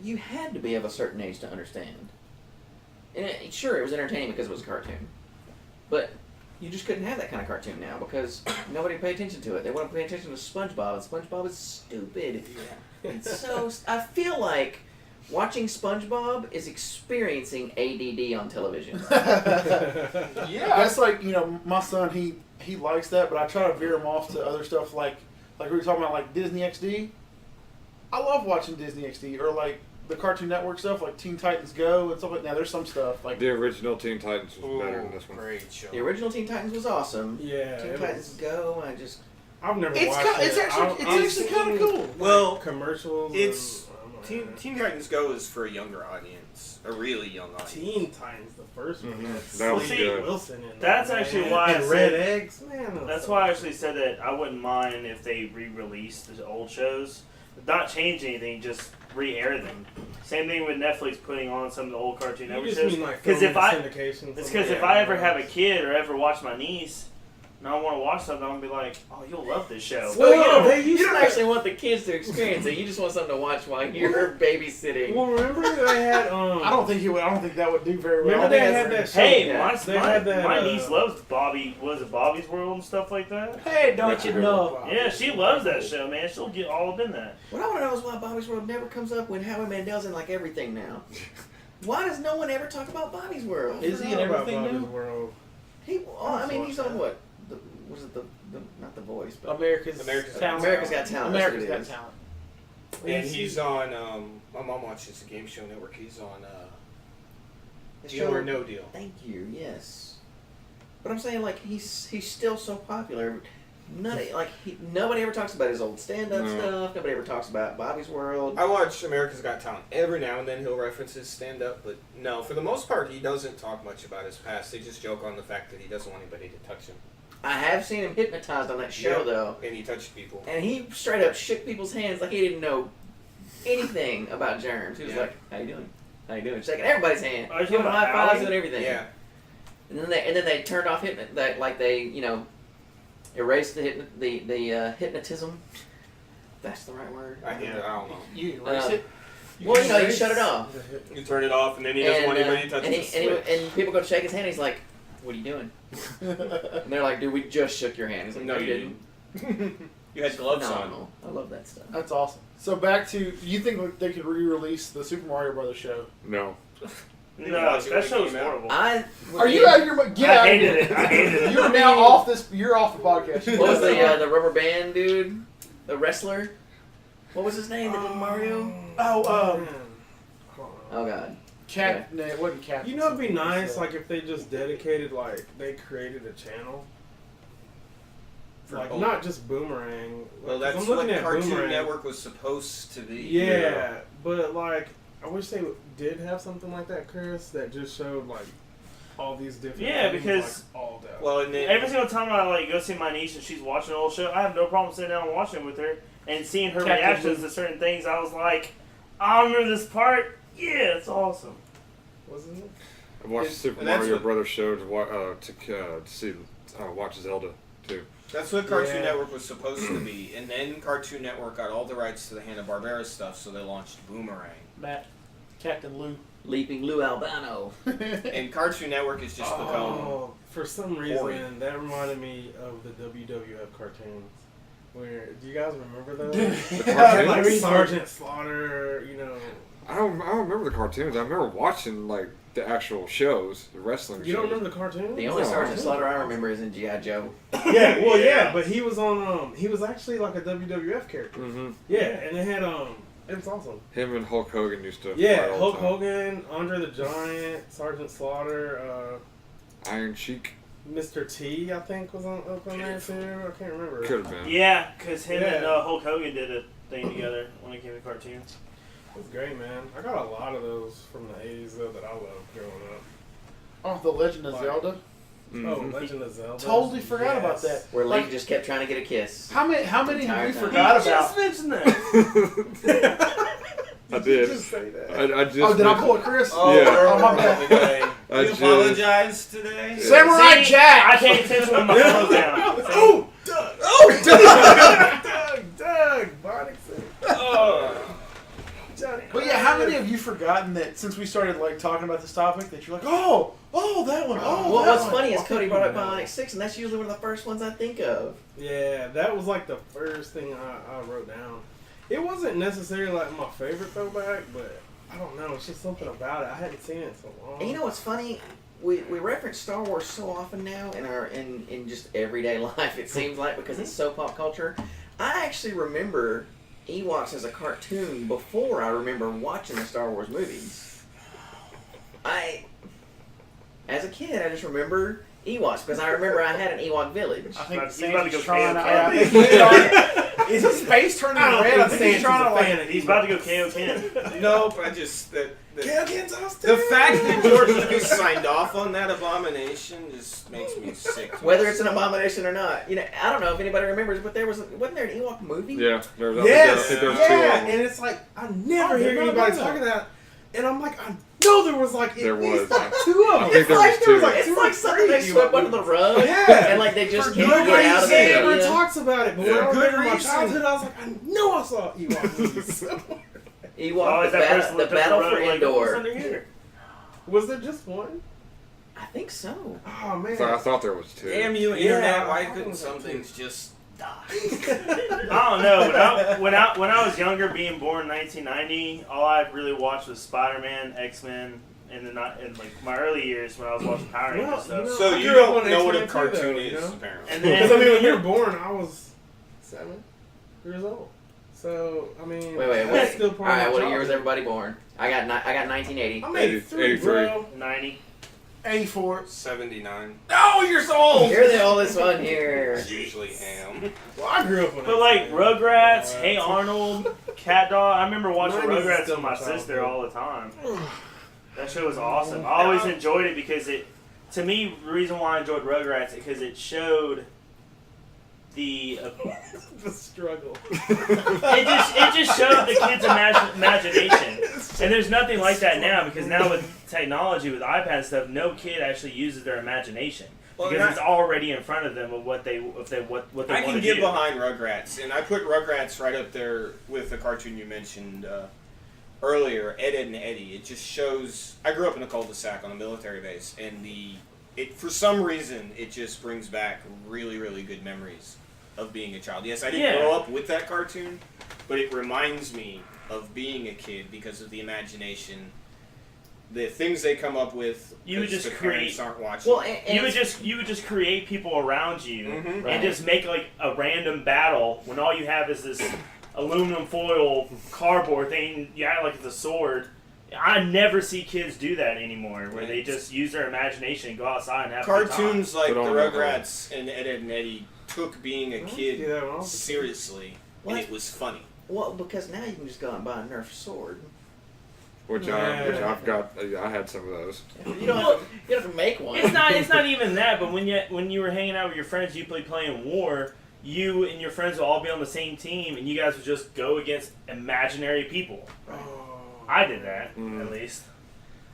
Speaker 5: you had to be of a certain age to understand. And sure, it was entertaining because it was a cartoon, but you just couldn't have that kind of cartoon now because nobody paid attention to it. They want to pay attention to SpongeBob, and SpongeBob is stupid. It's so. I feel like watching SpongeBob is experiencing ADD on television.
Speaker 1: Yeah, that's like my son. He likes that, but I try to veer him off to other stuff like we were talking about like Disney XD. I love watching Disney XD or like the Cartoon Network stuff like Teen Titans Go and stuff like that. Now there's some stuff like
Speaker 3: The original Teen Titans was better than this one.
Speaker 4: Great show.
Speaker 5: The original Teen Titans was awesome.
Speaker 2: Yeah,
Speaker 5: Teen
Speaker 2: it
Speaker 5: Titans
Speaker 2: was-
Speaker 5: Go.
Speaker 2: I've never
Speaker 1: it's
Speaker 2: watched it.
Speaker 1: it's actually kind of cool.
Speaker 4: Well,
Speaker 2: commercials.
Speaker 4: it's
Speaker 2: and,
Speaker 4: Teen Titans Go is for a younger audience, a really young audience.
Speaker 2: Teen Titans, the first one.
Speaker 3: Mhm.
Speaker 2: That's
Speaker 3: That was
Speaker 2: Slade
Speaker 3: good.
Speaker 2: Wilson in
Speaker 6: That's
Speaker 2: that,
Speaker 6: actually
Speaker 2: man.
Speaker 6: why I
Speaker 2: And
Speaker 6: said-
Speaker 2: Red Eggs. Man, that was
Speaker 6: That's
Speaker 2: so
Speaker 6: why I
Speaker 2: good.
Speaker 6: actually said that I wouldn't mind if they re-released the old shows, not change anything, just re-air them. Same thing with Netflix putting on some of the old Cartoon
Speaker 2: You
Speaker 6: Network
Speaker 2: just
Speaker 6: shows.
Speaker 2: mean like
Speaker 6: Because if I,
Speaker 2: syndication.
Speaker 6: it's because if I ever have a kid or ever watch my niece, and I want to watch something, I'm gonna be like, oh, you'll love this show.
Speaker 5: Well,
Speaker 2: they
Speaker 5: you
Speaker 2: used
Speaker 5: don't
Speaker 2: to-
Speaker 5: actually want the kids to experience it. You just want something to watch while you're babysitting.
Speaker 2: Well, remember they had
Speaker 1: I don't think that would do very well.
Speaker 2: Remember
Speaker 1: I
Speaker 2: they
Speaker 1: think
Speaker 2: had
Speaker 1: that's-
Speaker 2: that show.
Speaker 6: Hey,
Speaker 5: Yeah.
Speaker 2: They had that,
Speaker 6: my niece loves Bobby. Was it Bobby's World and stuff like that?
Speaker 1: Hey, don't you know?
Speaker 6: Yeah, she loves that show, man. She'll get all up in that.
Speaker 5: What I want to know is why Bobby's World never comes up when Howie Mandel's in like everything now. Why does no one ever talk about Bobby's World?
Speaker 1: Is he in everything
Speaker 2: Bobby's
Speaker 1: now?
Speaker 2: World.
Speaker 5: I mean, he's on what? Was it the not the Voice, but
Speaker 1: America's
Speaker 4: America's
Speaker 1: Talent.
Speaker 5: America's Got Talent.
Speaker 1: America's
Speaker 5: That's
Speaker 1: Got
Speaker 5: what it
Speaker 1: Talent.
Speaker 4: And he's on. My mom watches the Game Show Network. He's on
Speaker 5: The
Speaker 4: Deal
Speaker 5: show-
Speaker 4: or No Deal.
Speaker 5: Thank you. Yes. But I'm saying like he's still so popular. Nobody ever talks about his old stand-up
Speaker 3: No.
Speaker 5: stuff. Nobody ever talks about Bobby's World.
Speaker 4: I watch America's Got Talent. Every now and then he'll reference his stand-up, but no, for the most part, he doesn't talk much about his past. They just joke on the fact that he doesn't want anybody to touch him.
Speaker 5: I have seen him hypnotized on that show
Speaker 4: Yeah.
Speaker 5: though,
Speaker 4: And he touched people.
Speaker 5: and he straight up shook people's hands like he didn't know anything about germs. He was
Speaker 4: Yeah.
Speaker 5: like, "How you doing? How you doing?" Shaking everybody's hand,
Speaker 6: Oh, you're
Speaker 5: giving
Speaker 6: talking
Speaker 5: high
Speaker 6: about
Speaker 5: fives
Speaker 6: Howie?
Speaker 5: and everything.
Speaker 4: Yeah.
Speaker 5: And then they turned off erased the hypnotism. That's the right word.
Speaker 4: I don't know.
Speaker 1: You erase it.
Speaker 5: Well, you shut it off.
Speaker 4: You turn it off, and then he doesn't want anybody to touch
Speaker 5: and,
Speaker 4: the switch.
Speaker 5: and people go to shake his hand. He's like, "What are you doing?" And they're like, "Dude, we just shook your hand." He's like,
Speaker 4: No, you
Speaker 5: didn't."
Speaker 4: You had gloves on.
Speaker 5: Phenomenal. I love that stuff.
Speaker 1: That's awesome. So back to, you think they could re-release the Super Mario Brothers show?
Speaker 3: No.
Speaker 4: didn't
Speaker 6: No,
Speaker 4: watch it when
Speaker 6: that
Speaker 4: it
Speaker 6: show was
Speaker 4: came out.
Speaker 6: horrible.
Speaker 1: Are you out of your mind? Get
Speaker 6: I
Speaker 1: out of
Speaker 6: hated
Speaker 1: here.
Speaker 6: it. I hated it.
Speaker 1: You are now off this. You're off the podcast.
Speaker 5: What was the rubber band dude? The wrestler? What was his name that did Mario?
Speaker 1: Oh,
Speaker 2: Man.
Speaker 5: Oh god.
Speaker 1: Cap. No, it wasn't Cap.
Speaker 2: You know, it'd be nice, like, if they just dedicated, like, they created a channel. Like, not just Boomerang.
Speaker 4: Well,
Speaker 2: Like, 'cause
Speaker 4: that's
Speaker 2: I'm looking
Speaker 4: what
Speaker 2: at
Speaker 4: Cartoon
Speaker 2: Boomerang.
Speaker 4: Network was supposed to be.
Speaker 2: Yeah, but, like, I wish they did have something like that, Chris, that just showed, like, all these different
Speaker 6: Yeah,
Speaker 2: things,
Speaker 6: because-
Speaker 2: like, all day.
Speaker 4: Well, and then
Speaker 6: Every single time I like go see my niece and she's watching an old show, I have no problem sitting down and watching it with her and seeing her
Speaker 1: Captain
Speaker 6: reactions
Speaker 1: Blue.
Speaker 6: to certain things. I was like, I remember this part. Yeah, it's awesome.
Speaker 2: Wasn't it?
Speaker 3: I watched
Speaker 4: And-
Speaker 3: Super
Speaker 4: and that's
Speaker 3: Mario
Speaker 4: what-
Speaker 3: Brothers show to see watch Zelda too.
Speaker 4: that's what Cartoon
Speaker 2: Yeah.
Speaker 4: Network was supposed to be. And then Cartoon Network got all the rights to the Hanna-Barbera stuff, so they launched Boomerang.
Speaker 1: Matt, Captain Lou.
Speaker 5: Leaping Lou Albano.
Speaker 4: And Cartoon Network has just become.
Speaker 2: Oh, for some reason,
Speaker 4: boring.
Speaker 2: that reminded me of the WWF cartoons. Where, do you guys remember those?
Speaker 3: The
Speaker 2: Like
Speaker 3: cartoons?
Speaker 2: Sergeant Slaughter, you know.
Speaker 3: I don't remember the cartoons. I remember watching like the actual shows, the wrestling.
Speaker 2: You don't
Speaker 3: shows.
Speaker 2: remember the cartoons?
Speaker 5: The only
Speaker 3: No.
Speaker 5: Sergeant Slaughter I remember is in G.I. Joe.
Speaker 2: Yeah, well, yeah,
Speaker 6: Yeah.
Speaker 2: but he was on. He was actually like a WWF character.
Speaker 3: Mm-hmm.
Speaker 2: Yeah, and it had it was awesome.
Speaker 3: Him and Hulk Hogan used to.
Speaker 2: Yeah,
Speaker 3: fight all
Speaker 2: Hulk
Speaker 3: the time.
Speaker 2: Hogan, Andre the Giant, Sergeant Slaughter,
Speaker 3: Iron Sheik
Speaker 2: Mr. T, I think was up on there too. I can't remember.
Speaker 3: could have been.
Speaker 6: Yeah, because him and
Speaker 2: Yeah.
Speaker 6: Hulk Hogan did a thing together when it came to cartoons.
Speaker 2: It was great, man. I got a lot of those from the '80s though that I loved growing up.
Speaker 1: Oh, The Legend of
Speaker 2: Like-
Speaker 1: Zelda.
Speaker 3: Mhm.
Speaker 2: Oh, Legend of Zelda.
Speaker 1: Totally forgot about that.
Speaker 5: Where
Speaker 1: Like-
Speaker 5: Link just kept trying to get a kiss.
Speaker 1: How many
Speaker 5: Entire
Speaker 1: have you
Speaker 5: time.
Speaker 1: forgot
Speaker 6: He
Speaker 1: about?
Speaker 6: just mentioned that.
Speaker 3: I did.
Speaker 2: Just say that.
Speaker 3: I just.
Speaker 1: Oh, did I pull it, Chris?
Speaker 4: Oh,
Speaker 3: Yeah.
Speaker 1: Oh, my bad.
Speaker 4: today.
Speaker 3: I
Speaker 4: You
Speaker 3: just-
Speaker 4: apologize today?
Speaker 1: Samurai
Speaker 6: See,
Speaker 1: Jack.
Speaker 6: I pay attention when my phone's down. See?
Speaker 2: Oh, Doug! Oh, Doug! Bonnie said.
Speaker 4: Oh.
Speaker 2: Johnny.
Speaker 1: But yeah, how many have you forgotten that since we started like talking about this topic that you're like, oh, that one, oh,
Speaker 5: Well,
Speaker 1: that
Speaker 5: what's
Speaker 1: one.
Speaker 5: funny is
Speaker 2: I
Speaker 5: Cody
Speaker 2: think
Speaker 5: brought
Speaker 2: we
Speaker 5: up
Speaker 2: know.
Speaker 5: Bionic 6, and that's usually one of the first ones I think of.
Speaker 2: Yeah, that was like the first thing I wrote down. It wasn't necessarily like my favorite throwback, but I don't know. It's just something about it. I hadn't seen it in so long.
Speaker 5: And you know what's funny? We reference Star Wars so often now in just everyday life, it seems like, because it's so pop culture. I actually remember Ewoks as a cartoon before I remember watching the Star Wars movies. As a kid, I just remember Ewoks because I remember I had an Ewok village.
Speaker 1: I think
Speaker 6: He's about to
Speaker 1: Sandy's
Speaker 6: go
Speaker 1: trying to.
Speaker 6: KO.
Speaker 1: I think he's trying- Is his face turning
Speaker 2: I don't
Speaker 1: red? I
Speaker 2: think
Speaker 1: think he's trying to like.
Speaker 6: He's about to go KO Ken.
Speaker 4: Nope, I just the
Speaker 2: The
Speaker 4: fact that George Lucas signed off on that abomination just makes me sick. to
Speaker 5: Whether
Speaker 4: my
Speaker 5: it's an
Speaker 4: stomach.
Speaker 5: abomination or not, I don't know if anybody remembers, but wasn't there an Ewok movie?
Speaker 3: Yeah, there was.
Speaker 2: Yes,
Speaker 3: I think there was
Speaker 2: yeah,
Speaker 3: two of them.
Speaker 2: and it's like I never
Speaker 1: I did
Speaker 2: hear
Speaker 1: not
Speaker 2: anybody
Speaker 1: know that.
Speaker 2: talking about, and I'm like, I know there was like
Speaker 3: There
Speaker 2: at least
Speaker 3: was.
Speaker 2: like two of
Speaker 3: I
Speaker 2: them.
Speaker 3: think there was two.
Speaker 5: It's like something they swept under the rug,
Speaker 2: Yeah.
Speaker 5: and like they just
Speaker 2: For
Speaker 5: can't
Speaker 2: good
Speaker 5: get out of
Speaker 2: reason.
Speaker 5: it.
Speaker 2: Never
Speaker 5: Yeah.
Speaker 2: talks about it, but
Speaker 3: Yeah.
Speaker 2: when I
Speaker 4: Good
Speaker 2: remember my
Speaker 4: reason.
Speaker 2: childhood, I was like, I know I saw Ewok movies.
Speaker 6: Oh,
Speaker 5: Ewok,
Speaker 6: is
Speaker 5: the
Speaker 6: that person
Speaker 5: battle, the
Speaker 6: looked up
Speaker 5: battle
Speaker 6: the
Speaker 5: for
Speaker 6: road like, what's
Speaker 5: Endor.
Speaker 6: under here?
Speaker 2: Was there just one?
Speaker 5: I think so.
Speaker 2: Oh man.
Speaker 3: So I thought there was two.
Speaker 4: Damn you,
Speaker 2: Yeah,
Speaker 4: internet! Why
Speaker 2: I thought it
Speaker 4: couldn't
Speaker 2: was
Speaker 4: some
Speaker 2: like two.
Speaker 4: things just die?
Speaker 6: I don't know. When I was younger, being born in 1990, all I really watched was Spider-Man, X-Men, and then in like my early years when I was watching Power Rangers
Speaker 2: Well,
Speaker 6: stuff.
Speaker 2: you know,
Speaker 4: So
Speaker 2: I
Speaker 4: you
Speaker 2: grew up
Speaker 4: don't
Speaker 2: on
Speaker 4: know what a
Speaker 2: X-Men too,
Speaker 4: cartoon
Speaker 2: though,
Speaker 4: is,
Speaker 2: you know?
Speaker 4: apparently.
Speaker 6: And
Speaker 2: Because
Speaker 6: then
Speaker 2: I mean, when you were born, I was 7 years old. So I mean,
Speaker 5: Wait.
Speaker 2: that's still part
Speaker 5: All right,
Speaker 2: of
Speaker 5: what
Speaker 2: my
Speaker 5: year was
Speaker 2: childhood.
Speaker 5: everybody born? I got 1980.
Speaker 2: I'm 83,
Speaker 3: 83.
Speaker 2: bro.
Speaker 6: 90.
Speaker 1: 84.
Speaker 4: 79.
Speaker 1: Oh, you're so old.
Speaker 5: You're the oldest one here.
Speaker 4: Usually am.
Speaker 2: Well, I grew up on
Speaker 6: But like
Speaker 2: X-Men.
Speaker 6: Rugrats, Hey Arnold, Cat Dog. I remember watching
Speaker 2: 90s is
Speaker 6: Rugrats
Speaker 2: still
Speaker 6: with my
Speaker 2: my
Speaker 6: sister
Speaker 2: childhood.
Speaker 6: all the time. That show was awesome. I always enjoyed it because to me, the reason why I enjoyed Rugrats is because it showed the
Speaker 2: the struggle.
Speaker 6: it just showed the kids' imagination, and there's nothing like that now because now with technology, with iPad and stuff, no kid actually uses their imagination
Speaker 4: Well,
Speaker 6: because
Speaker 4: and
Speaker 6: it's already in front of them of what they want
Speaker 4: I
Speaker 6: to
Speaker 4: can
Speaker 6: do.
Speaker 4: get behind Rugrats, and I put Rugrats right up there with the cartoon you mentioned earlier, Ed, Edd and Eddie. It just shows. I grew up in a cul-de-sac on a military base, and it for some reason it just brings back really, really good memories of being a child. Yes, I didn't grow up with that cartoon, but it reminds me of being a kid because of the imagination the things they come up with.
Speaker 6: You would
Speaker 4: 'cause
Speaker 6: just
Speaker 4: the parents
Speaker 6: create-
Speaker 4: aren't watching.
Speaker 5: Well, and
Speaker 6: You would just create people around you
Speaker 4: Mhm.
Speaker 5: Right.
Speaker 6: and just make like a random battle when all you have is this aluminum foil cardboard thing. You act like it's a sword. I never see kids do that anymore, where they just use their imagination and go outside and have a good time.
Speaker 4: Cartoons like the
Speaker 3: Put on that
Speaker 4: Rugrats and Ed, Ed and Eddie took being a
Speaker 2: Yeah,
Speaker 4: kid
Speaker 2: when I was a kid.
Speaker 4: seriously,
Speaker 5: What?
Speaker 4: and it was funny.
Speaker 5: well, because now you can just go out and buy a Nerf sword.
Speaker 3: Which
Speaker 2: Yeah.
Speaker 3: I've got. I had some of those.
Speaker 5: You don't have to, you don't have to make one.
Speaker 6: It's not even that, but when you were hanging out with your friends, you playing war. You and your friends will all be on the same team, and you guys would just go against imaginary people.
Speaker 2: Oh.
Speaker 6: I did that
Speaker 3: Mm.
Speaker 6: at least.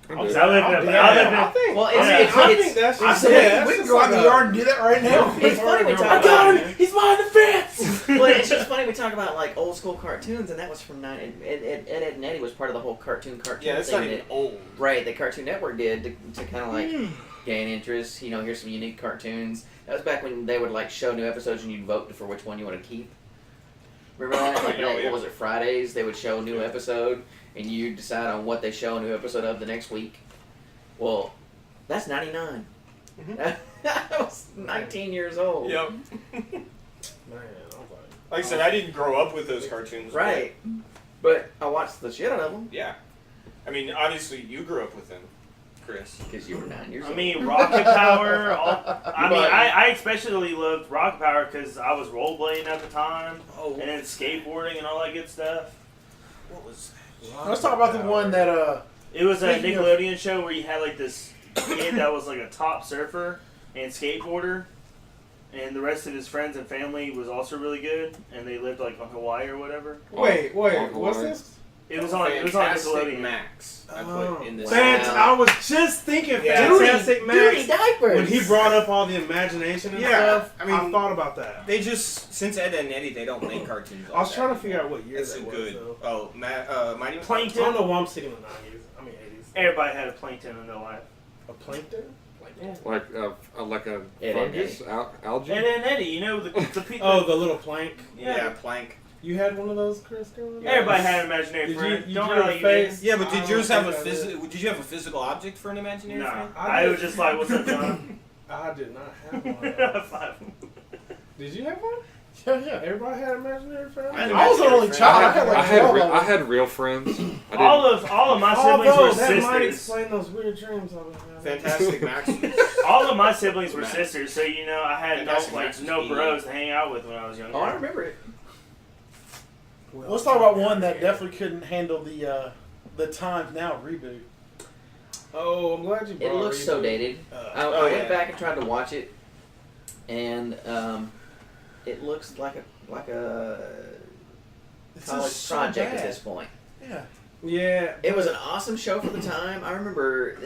Speaker 3: I
Speaker 6: Because
Speaker 3: did.
Speaker 6: I lived in
Speaker 2: I
Speaker 6: a,
Speaker 2: think-
Speaker 6: I lived in
Speaker 2: I
Speaker 6: a,
Speaker 2: think,
Speaker 5: Well,
Speaker 2: I
Speaker 5: it's-
Speaker 2: think that's
Speaker 1: I
Speaker 2: just,
Speaker 1: said,
Speaker 2: yeah, that's
Speaker 1: we can
Speaker 2: just
Speaker 1: go out in
Speaker 2: like
Speaker 1: the
Speaker 2: a-
Speaker 1: yard and do that right now.
Speaker 5: It's funny we talk
Speaker 2: I
Speaker 5: about
Speaker 2: got
Speaker 5: it.
Speaker 6: he's behind the fence!
Speaker 5: Well, it's just funny we talk about like old school cartoons, and that was from Ed, Ed and Eddie was part of the whole cartoon
Speaker 4: Yeah, that's
Speaker 5: thing
Speaker 4: not even
Speaker 5: that
Speaker 4: old.
Speaker 5: right the Cartoon Network did to kind of like gain interest. You know, here's some unique cartoons. That was back when they would like show new episodes and you'd vote for which one you want to keep. Remember that? Like,
Speaker 4: Oh, yeah.
Speaker 5: what was it? Fridays they would show a new episode, and you decide on what they show a new episode of the next week. Well, that's 99.
Speaker 4: Mhm.
Speaker 5: I was 19 years old.
Speaker 4: Yep.
Speaker 2: Man, I was
Speaker 4: Like I said, I didn't grow up with those cartoons. but
Speaker 5: Right. But I watched the shit out of them
Speaker 4: yeah. I mean, obviously, you grew up with them, Chris.
Speaker 5: because you were 9 years
Speaker 6: I
Speaker 5: old.
Speaker 6: mean, Rocket Power. I especially loved Rocket Power because I was rollerblading at the time,
Speaker 4: Oh,
Speaker 6: and then skateboarding and all that good stuff.
Speaker 4: what was
Speaker 1: Let's talk about the one that
Speaker 6: It was a
Speaker 1: Speaking of-
Speaker 6: Nickelodeon show where you had like this kid that was like a top surfer and skateboarder, and the rest of his friends and family was also really good, and they lived like on Hawaii or whatever.
Speaker 2: Wait,
Speaker 3: Uncle
Speaker 2: what's
Speaker 3: Warren.
Speaker 2: this?
Speaker 6: It was on
Speaker 4: Fantastic
Speaker 6: Nickelodeon.
Speaker 4: Max. I
Speaker 2: Oh.
Speaker 4: put in this.
Speaker 5: Wow.
Speaker 2: I was just thinking
Speaker 4: Yeah.
Speaker 2: Fantastic
Speaker 5: Dirty
Speaker 2: Max.
Speaker 5: diapers.
Speaker 2: When he brought up all the imagination and
Speaker 4: Yeah,
Speaker 2: stuff,
Speaker 4: I
Speaker 2: I
Speaker 4: mean-
Speaker 2: thought about that.
Speaker 4: They just since Ed and Eddie, they don't make cartoons.
Speaker 2: I was trying to figure out what year
Speaker 4: It's
Speaker 2: that
Speaker 4: a
Speaker 2: was.
Speaker 4: good.
Speaker 2: Though.
Speaker 4: Oh, Mighty
Speaker 2: I
Speaker 6: Plankton.
Speaker 2: don't know why I'm sticking in the 90s. I mean 80s.
Speaker 6: Everybody had a plankton in their life.
Speaker 2: A plankton?
Speaker 3: Like a
Speaker 5: Ed,
Speaker 3: fungus, algae.
Speaker 6: And then Eddie, you know the people.
Speaker 2: Oh, the little plank.
Speaker 4: Yeah, Plank.
Speaker 2: You had one of those, Chris? growing up?
Speaker 6: Everybody had an imaginary
Speaker 2: Did
Speaker 6: friend.
Speaker 2: you
Speaker 6: Don't
Speaker 2: drew a
Speaker 6: really
Speaker 2: face?
Speaker 4: Yeah, but
Speaker 2: I
Speaker 4: did
Speaker 2: don't
Speaker 4: yours have a
Speaker 2: think I did.
Speaker 4: physical? Did you have a physical object for an imaginary
Speaker 6: No,
Speaker 4: friend?
Speaker 6: I was just like, what's up, John?
Speaker 2: I did not have one. of those.
Speaker 6: Five.
Speaker 2: Did you have one?
Speaker 1: yeah.
Speaker 2: Everybody had imaginary friends?
Speaker 4: I had
Speaker 1: I was an only
Speaker 4: friend.
Speaker 1: child. I had like
Speaker 3: I had
Speaker 1: 12
Speaker 3: re-
Speaker 1: of
Speaker 3: I
Speaker 1: them.
Speaker 3: had real friends. I didn't-
Speaker 6: All of my siblings
Speaker 2: Although
Speaker 6: were
Speaker 2: that might
Speaker 6: sisters.
Speaker 2: explain those weird dreams I've been having.
Speaker 4: Fantastic Max.
Speaker 6: All of my siblings were
Speaker 4: Max.
Speaker 6: sisters, so you know I had
Speaker 4: Fantastic Max was
Speaker 6: no
Speaker 4: genius.
Speaker 6: bros to hang out with when I was younger.
Speaker 5: Oh, I remember it.
Speaker 2: Well,
Speaker 1: Let's talk about one that definitely couldn't handle the Times Now reboot.
Speaker 2: Oh, I'm glad you brought
Speaker 5: It looks so
Speaker 2: Reboot.
Speaker 5: dated. I
Speaker 4: oh,
Speaker 5: went
Speaker 4: yeah.
Speaker 5: back and tried to watch it, and it looks like a
Speaker 1: It's
Speaker 5: college
Speaker 1: just so
Speaker 5: project
Speaker 1: bad.
Speaker 5: at this point.
Speaker 1: Yeah.
Speaker 2: Yeah.
Speaker 5: It was an awesome show for the time. I remember.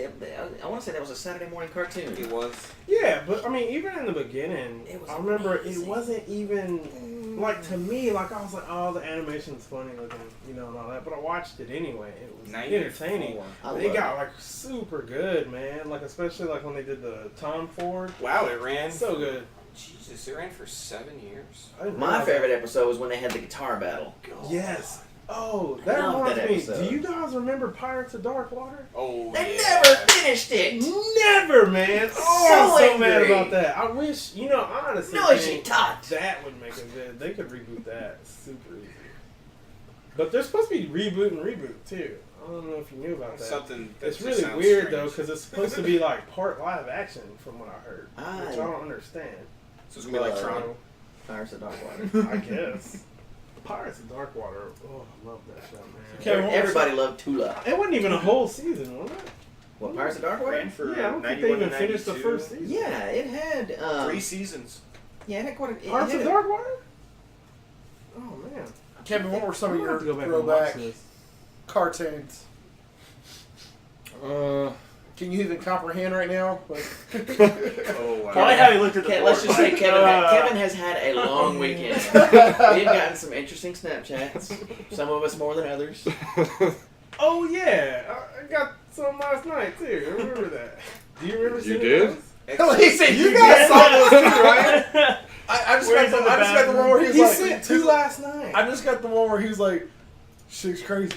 Speaker 5: I want to say that was a Saturday morning cartoon.
Speaker 4: It was.
Speaker 2: Yeah, but I mean, even in the beginning,
Speaker 5: It was
Speaker 2: I remember
Speaker 5: amazing.
Speaker 2: it wasn't even like to me. Like I was like, oh, the animation's funny looking, you know, and all that. But I watched it anyway. It was
Speaker 4: 94.
Speaker 2: entertaining.
Speaker 5: I
Speaker 2: They
Speaker 5: loved
Speaker 2: got
Speaker 5: it.
Speaker 2: like super good, man. Like especially like when they did the Tom Ford.
Speaker 4: Wow, it ran.
Speaker 2: So good.
Speaker 4: Jesus, it ran for 7 years.
Speaker 2: I didn't
Speaker 5: My
Speaker 2: realize that.
Speaker 5: favorite episode was when they had the guitar battle.
Speaker 2: Yes. Oh,
Speaker 5: I
Speaker 2: that
Speaker 5: love
Speaker 2: reminds
Speaker 5: that
Speaker 2: me.
Speaker 5: episode.
Speaker 2: Do you guys remember Pirates of Dark Water?
Speaker 4: Oh,
Speaker 5: They
Speaker 4: yeah.
Speaker 5: never finished it.
Speaker 2: Never, man. Oh,
Speaker 5: So
Speaker 2: I'm so mad
Speaker 5: angry.
Speaker 2: about that. I wish, you know, honestly,
Speaker 5: Noisy
Speaker 2: think
Speaker 5: tot.
Speaker 2: that would make it good. They could reboot that super easy. But they're supposed to be reboot and reboot too. I don't know if you knew about that.
Speaker 4: Something that
Speaker 2: It's
Speaker 4: just
Speaker 2: really
Speaker 4: sounds
Speaker 2: weird though
Speaker 4: strange.
Speaker 2: because it's supposed to be like part live action from what I heard, which I
Speaker 5: I
Speaker 2: don't understand.
Speaker 4: So it's gonna be like
Speaker 5: Well,
Speaker 4: Tron.
Speaker 5: Pirates of Dark Water.
Speaker 2: I guess. Pirates of Dark Water. Oh, I love that show, man.
Speaker 1: Okay, well,
Speaker 5: Everybody loved Tula.
Speaker 2: It wasn't even a whole season, was it?
Speaker 5: What, Pirates of Dark Water?
Speaker 4: Ran for
Speaker 2: Yeah, I don't think
Speaker 4: 91
Speaker 2: they
Speaker 4: to
Speaker 2: even finished the
Speaker 4: 92.
Speaker 2: first season.
Speaker 5: Yeah, it had.
Speaker 4: 3 seasons.
Speaker 5: Yeah, it had quite a. It
Speaker 2: Pirates
Speaker 5: had
Speaker 2: of
Speaker 5: a-
Speaker 2: Dark Water? Oh man.
Speaker 1: Kevin, what were some
Speaker 2: I'm
Speaker 1: of
Speaker 2: gonna
Speaker 1: your
Speaker 2: have to go back and watch
Speaker 1: throwback
Speaker 2: this.
Speaker 1: cartoons? Can you even comprehend right now? Like,
Speaker 4: Oh, wow.
Speaker 6: I like how he looked at the
Speaker 5: Okay,
Speaker 6: board.
Speaker 5: let's just say Kevin has had a long weekend. We've gotten some interesting Snapchats. Some of us more than others.
Speaker 2: Oh yeah, I got some last night too. I remember that. Do you remember
Speaker 3: You
Speaker 2: seeing
Speaker 3: did?
Speaker 2: those?
Speaker 1: he said you guys saw those too, right? I just
Speaker 6: Where's
Speaker 1: got
Speaker 6: in the
Speaker 1: I just got the one where he was
Speaker 2: He
Speaker 1: like,
Speaker 2: sent two last night.
Speaker 1: I just got the one where he was like, shit's crazy.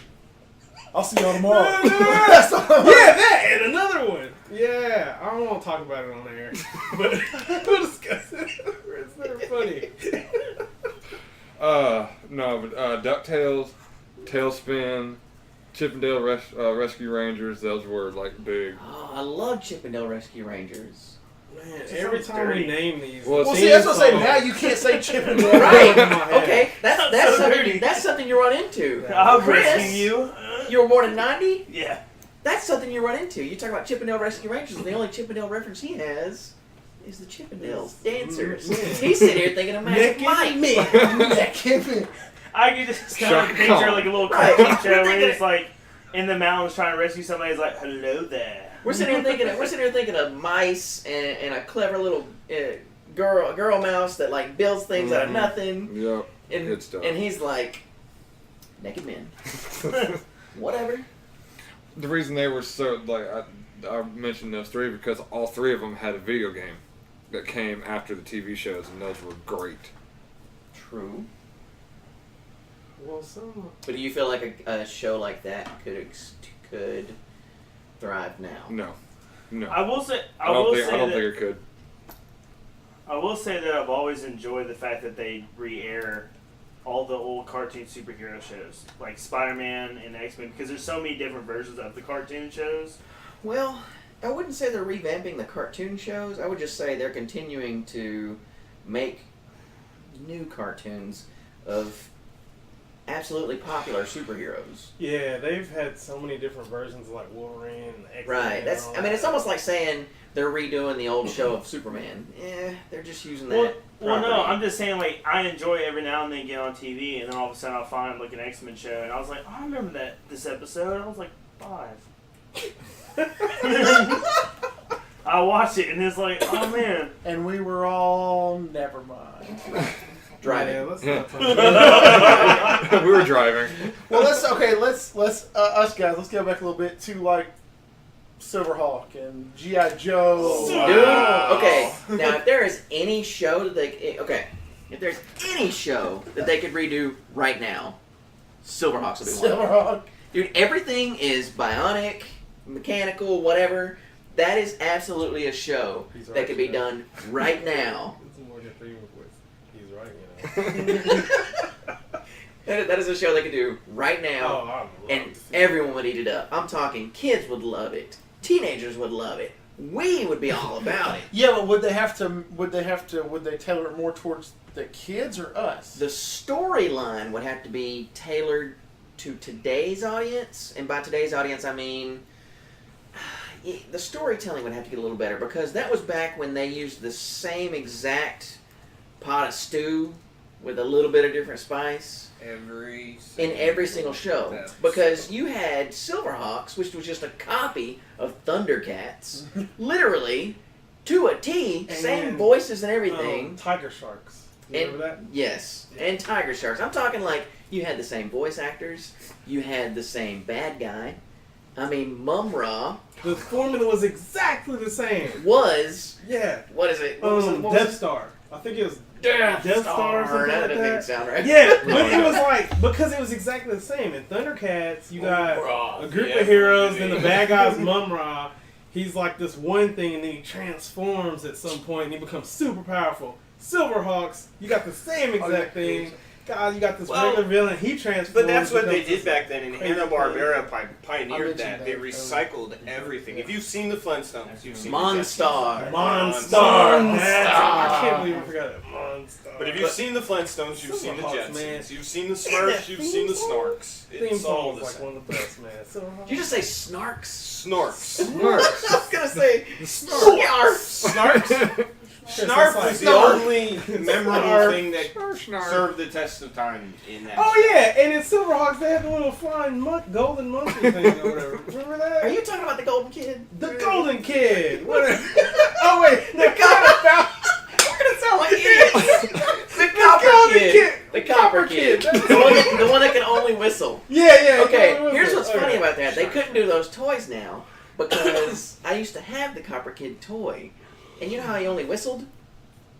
Speaker 1: I'll see y'all tomorrow.
Speaker 2: Yeah, that and another one. Yeah, I don't want to talk about it on air, but we'll discuss it. It's very funny.
Speaker 3: No, but DuckTales, Tailspin, Chip and Dale Rescue Rangers, those were like big.
Speaker 5: Oh, I love Chip and Dale Rescue Rangers.
Speaker 2: Man, every time we name these,
Speaker 3: Well,
Speaker 1: Well, see, that's what I'm saying. Now you can't say Chip and Dale.
Speaker 5: Right.
Speaker 2: in my head.
Speaker 5: Okay, that's
Speaker 6: so
Speaker 5: something.
Speaker 6: dirty.
Speaker 5: That's something you run into.
Speaker 6: I'll
Speaker 5: Chris,
Speaker 6: rescue you.
Speaker 5: You were born in '90.
Speaker 6: Yeah.
Speaker 5: That's something you run into. You talk about Chip and Dale Rescue Rangers, and the only Chip and Dale reference he has is the Chippendales dancers. He's sitting here thinking of Magic Mike.
Speaker 6: I can just kind
Speaker 3: Shaka
Speaker 6: of picture
Speaker 3: Khan.
Speaker 6: like a little
Speaker 5: Right.
Speaker 6: cartoon show where he's like in the mountains trying to rescue somebody. He's like, "Hello there."
Speaker 5: We're sitting here thinking of mice and a clever little girl mouse that like builds things out of nothing.
Speaker 3: Yep.
Speaker 5: And,
Speaker 3: Good stuff.
Speaker 5: and he's like, naked men. Whatever.
Speaker 3: The reason they were so like I mentioned those three because all three of them had a video game that came after the TV shows, and those were great.
Speaker 5: True.
Speaker 2: Well, some.
Speaker 5: But do you feel like a show like that could thrive now?
Speaker 3: No.
Speaker 6: I will say.
Speaker 3: I don't think it could.
Speaker 6: I will say that I've always enjoyed the fact that they re-air all the old cartoon superhero shows, like Spider-Man and X-Men, because there's so many different versions of the cartoon shows.
Speaker 5: Well, I wouldn't say they're revamping the cartoon shows. I would just say they're continuing to make new cartoons of absolutely popular superheroes.
Speaker 2: Yeah, they've had so many different versions like Wolverine and X-Men.
Speaker 5: Right.
Speaker 2: and all
Speaker 5: It's
Speaker 2: that.
Speaker 5: almost like saying they're redoing the old show of Superman. They're just using that.
Speaker 6: Well, no,
Speaker 5: property.
Speaker 6: I'm just saying, like, I enjoy every now and then get on TV, and then all of a sudden I'll find, like, an X-Men show, and I was like, oh, I remember this episode. I was like, 5. I watched it, and it's like, oh, man.
Speaker 1: And we were all, never mind.
Speaker 5: Driving.
Speaker 2: Yeah, let's not talk about
Speaker 3: We were driving.
Speaker 1: Well, let's us guys. Let's go back a little bit to like Silverhawk and GI Joe.
Speaker 5: Dude, okay. Now, if there is any show that if there's any show that they could redo right now, Silverhawks would be one.
Speaker 1: Silverhawk.
Speaker 5: Dude, everything is bionic, mechanical, whatever. That is absolutely a show
Speaker 2: He's
Speaker 5: that
Speaker 2: right,
Speaker 5: could be
Speaker 2: yeah.
Speaker 5: done right now.
Speaker 2: It's more than 3 with. He's right, you know.
Speaker 5: That is a show they could do right
Speaker 2: Oh,
Speaker 5: now,
Speaker 2: I love
Speaker 5: and
Speaker 2: to see
Speaker 5: everyone would eat it up. I'm talking kids would love it. Teenagers would love it. We would be all about it.
Speaker 1: Yeah, but would they tailor it more towards the kids or us?
Speaker 5: The storyline would have to be tailored to today's audience, and by today's audience I mean the storytelling would have to get a little better, because that was back when they used the same exact pot of stew with a little bit of different spice in every single show. Because you had Silverhawks, which was just a copy of Thundercats, literally to a T, same
Speaker 2: And,
Speaker 5: voices and everything.
Speaker 2: Tiger Sharks. You
Speaker 5: And,
Speaker 2: remember that?
Speaker 5: yes, and Tiger Sharks. I'm talking like you had the same voice actors, you had the same bad guy. I mean, Mum-Ra
Speaker 2: The formula was exactly the same.
Speaker 5: was,
Speaker 2: Yeah.
Speaker 5: what is it? What was it? What
Speaker 2: Death
Speaker 5: was
Speaker 2: Star. I think it was
Speaker 5: Death
Speaker 2: Death Star or something
Speaker 5: That
Speaker 2: like
Speaker 5: doesn't even
Speaker 2: that.
Speaker 5: sound right.
Speaker 2: Yeah, but it was like, because it was exactly the same. In Thundercats, you got a group of heroes, then the bad guy's Mum-Ra. He's like this one thing, and then he transforms at some point, and he becomes super powerful. Silverhawks, you got the same exact thing. God, you got this
Speaker 4: Well,
Speaker 2: regular villain, he transforms.
Speaker 4: But that's what they
Speaker 2: becomes
Speaker 4: did
Speaker 2: this
Speaker 4: back then, and
Speaker 2: crazy
Speaker 4: Hanna-Barbera
Speaker 1: I
Speaker 4: pioneered
Speaker 1: mentioned
Speaker 4: that. They
Speaker 1: that.
Speaker 4: recycled everything. If you've seen the Flintstones, you've seen
Speaker 5: Monstar.
Speaker 2: Monstar. I can't believe I forgot it. Monstar.
Speaker 4: But if you've seen the Flintstones, you've seen the
Speaker 2: Silverhawks,
Speaker 4: Jetsons,
Speaker 2: man.
Speaker 4: you've seen the Smurfs, you've seen the Snorks.
Speaker 2: Theme
Speaker 4: It's all
Speaker 2: song
Speaker 4: the
Speaker 2: was like
Speaker 4: same.
Speaker 2: one of the best, man. Silverhawks.
Speaker 5: Did you just say Snarks?
Speaker 4: Snorks.
Speaker 5: I was gonna say Snarks.
Speaker 4: Snarks. Snarf was the only memorable thing that served the test of time in that.
Speaker 2: Oh yeah, and in Silverhawks they had the little flying golden monkey thing or whatever. Remember that?
Speaker 5: Are you talking about the Golden Kid?
Speaker 2: The Golden Kid. Oh wait,
Speaker 5: The copper. We're gonna sound like idiots. The Copper
Speaker 2: Golden
Speaker 5: Kid.
Speaker 2: Kid.
Speaker 5: The Copper Kid.
Speaker 2: That's
Speaker 5: The one that can only whistle.
Speaker 2: Yeah.
Speaker 5: Okay,
Speaker 2: Golden
Speaker 5: here's
Speaker 2: Whistle.
Speaker 5: what's funny about that. They couldn't do those toys now because I used to have the Copper Kid toy. And you know how he only whistled?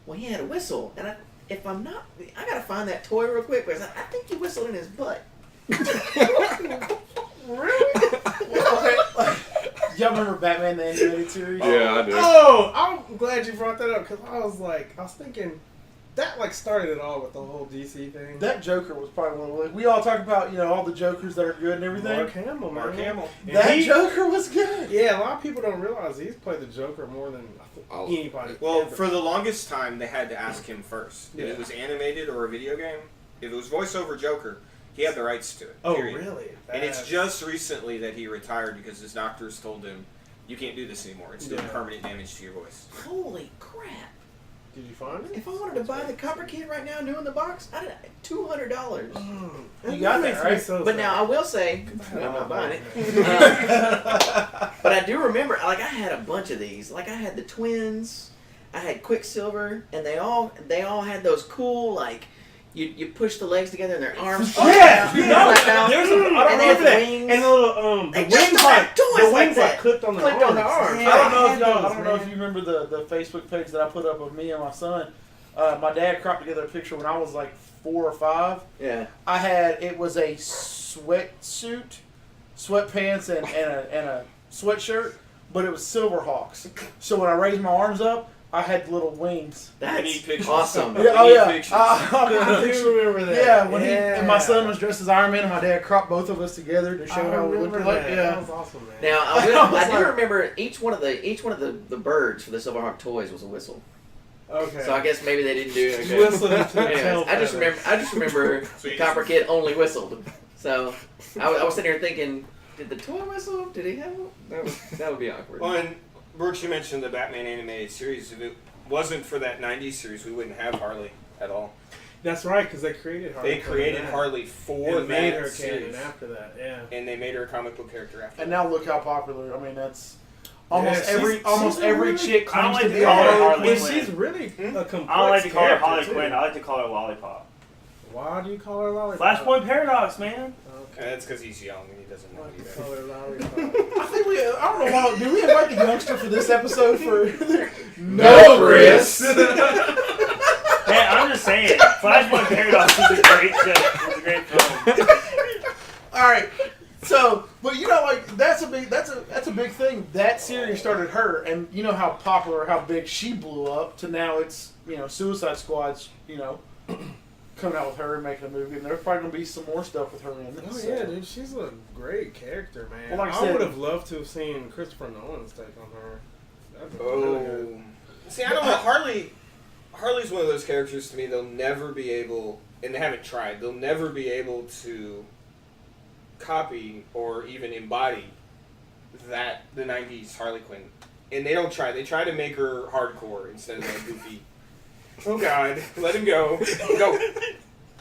Speaker 5: Well, he had a whistle. And I gotta find that toy real quick because I think he whistled in his butt.
Speaker 2: Really?
Speaker 1: Okay. Y'all remember Batman the animated series?
Speaker 3: Yeah, I do.
Speaker 2: Oh, I'm glad you brought that up because I was thinking that like started it all with the whole DC thing.
Speaker 1: That Joker was probably one of the. We all talk about all the Jokers that are good and everything.
Speaker 2: Mark Hamill, man.
Speaker 4: Mark Hamill.
Speaker 2: And
Speaker 1: That
Speaker 2: he-
Speaker 1: Joker was good.
Speaker 2: Yeah, a lot of people don't realize he's played the Joker more than anybody.
Speaker 4: Well,
Speaker 2: ever.
Speaker 4: for the longest time, they had to ask him first. If
Speaker 2: Yeah.
Speaker 4: it was animated or a video game, if it was voiceover Joker, he had the rights to it.
Speaker 2: oh
Speaker 4: period.
Speaker 2: really?
Speaker 4: And it's
Speaker 2: That's-
Speaker 4: just recently that he retired because his doctors told him, you can't do this anymore. It's doing
Speaker 2: Yeah.
Speaker 4: permanent damage to your voice.
Speaker 5: Holy crap!
Speaker 2: Did you find it?
Speaker 5: If I wanted to buy the Copper Kid right now, new in the box, I'd $200.
Speaker 1: You got that,
Speaker 2: makes me
Speaker 1: right?
Speaker 2: so
Speaker 5: But
Speaker 2: sad.
Speaker 5: now I will say, I'm not buying it.
Speaker 2: it.
Speaker 5: But I do remember, like I had a bunch of these. Like I had the twins, I had Quicksilver, and they all had those cool like you push the legs together and their arms.
Speaker 2: Yeah,
Speaker 5: like that.
Speaker 2: there's a, I don't
Speaker 5: And they had
Speaker 2: remember
Speaker 5: the
Speaker 2: that.
Speaker 5: wings.
Speaker 2: And the little
Speaker 5: They
Speaker 2: the
Speaker 5: just
Speaker 2: wings
Speaker 5: don't have
Speaker 2: like
Speaker 5: toys
Speaker 2: the
Speaker 5: like
Speaker 2: wings
Speaker 5: that.
Speaker 2: like clipped on the
Speaker 5: Clipped on the arms.
Speaker 2: Yeah,
Speaker 1: I don't know if
Speaker 5: had
Speaker 1: y'all.
Speaker 5: those,
Speaker 1: I don't know if
Speaker 5: man.
Speaker 1: you remember the Facebook page that I put up of me and my son. My dad cropped together a picture when I was like 4 or 5.
Speaker 5: Yeah.
Speaker 1: It was a sweatsuit, sweatpants, and a sweatshirt, but it was Silverhawks. So when I raised my arms up, I had little wings.
Speaker 4: I need
Speaker 5: That's
Speaker 4: pictures.
Speaker 5: awesome.
Speaker 1: Yeah, oh yeah.
Speaker 4: pictures.
Speaker 2: I do remember that.
Speaker 1: Yeah, when he and my son was dressed as Iron Man, and my dad cropped both of us together to show
Speaker 2: I
Speaker 1: how we looked
Speaker 2: remember
Speaker 1: like.
Speaker 2: that.
Speaker 1: Yeah.
Speaker 2: That was awesome, man.
Speaker 5: Now
Speaker 1: I
Speaker 5: I
Speaker 1: was
Speaker 5: do
Speaker 1: like-
Speaker 5: remember each one of the birds for the Silverhawk toys was a whistle.
Speaker 2: Okay.
Speaker 5: So I guess maybe they didn't do it.
Speaker 2: Just whistling to the
Speaker 5: Anyways,
Speaker 2: tail
Speaker 5: I just
Speaker 2: feathers.
Speaker 5: remember
Speaker 4: So you
Speaker 5: Copper Kid only whistled. So I was sitting here thinking, did the toy whistle? Did he have one? That would be awkward.
Speaker 4: Well, and Brooks, you mentioned the Batman animated series. If it wasn't for that 90s series, we wouldn't have Harley at all.
Speaker 2: That's right, because they created Harley.
Speaker 4: They created
Speaker 2: Quinn
Speaker 4: Harley for
Speaker 2: and made
Speaker 4: that
Speaker 2: her
Speaker 4: series.
Speaker 2: canon after that. Yeah.
Speaker 4: And they made her a comic book character after
Speaker 1: And
Speaker 4: that.
Speaker 1: now look how popular. I mean, that's
Speaker 2: Yeah,
Speaker 1: almost
Speaker 2: she's
Speaker 1: every
Speaker 2: really-
Speaker 1: chick
Speaker 6: I don't
Speaker 1: claims
Speaker 6: like
Speaker 1: to
Speaker 6: to
Speaker 1: be
Speaker 6: call her
Speaker 1: Harley.
Speaker 6: Harley
Speaker 2: And
Speaker 6: Quinn.
Speaker 2: she's really a complex
Speaker 6: I don't like to call her
Speaker 2: character,
Speaker 6: Harley
Speaker 2: too.
Speaker 6: Quinn. I like to call her Lollipop.
Speaker 2: Why do you call her Lollipop?
Speaker 6: Flashpoint Paradox, man.
Speaker 2: Okay.
Speaker 4: That's because he's young and he doesn't know
Speaker 2: Why do you
Speaker 4: either.
Speaker 2: call her Lollipop?
Speaker 1: I think I don't know why. Did we invite the youngster for this episode?
Speaker 3: No, Chris.
Speaker 6: Man, I'm just saying, Flashpoint Paradox is a great show. It's a great film.
Speaker 1: All right. So, but like that's a big thing. That series started her, and you know how popular, how big she blew up. To now, it's Suicide Squad's coming out with her and making a movie, and there's probably gonna be some more stuff with her in it.
Speaker 2: Oh
Speaker 1: so.
Speaker 2: yeah, dude, she's a great character, man.
Speaker 1: Well, like I
Speaker 2: I
Speaker 1: said-
Speaker 2: would have loved to have seen Christopher Nolan's take on her. That'd be
Speaker 4: Oh.
Speaker 2: really good.
Speaker 4: See, I don't know. Harley's one of those characters to me, they'll never be able, and they haven't tried, they'll never be able to copy or even embody the 90s Harley Quinn. And they don't try. They try to make her hardcore instead of like goofy. Oh God, let him go. Go.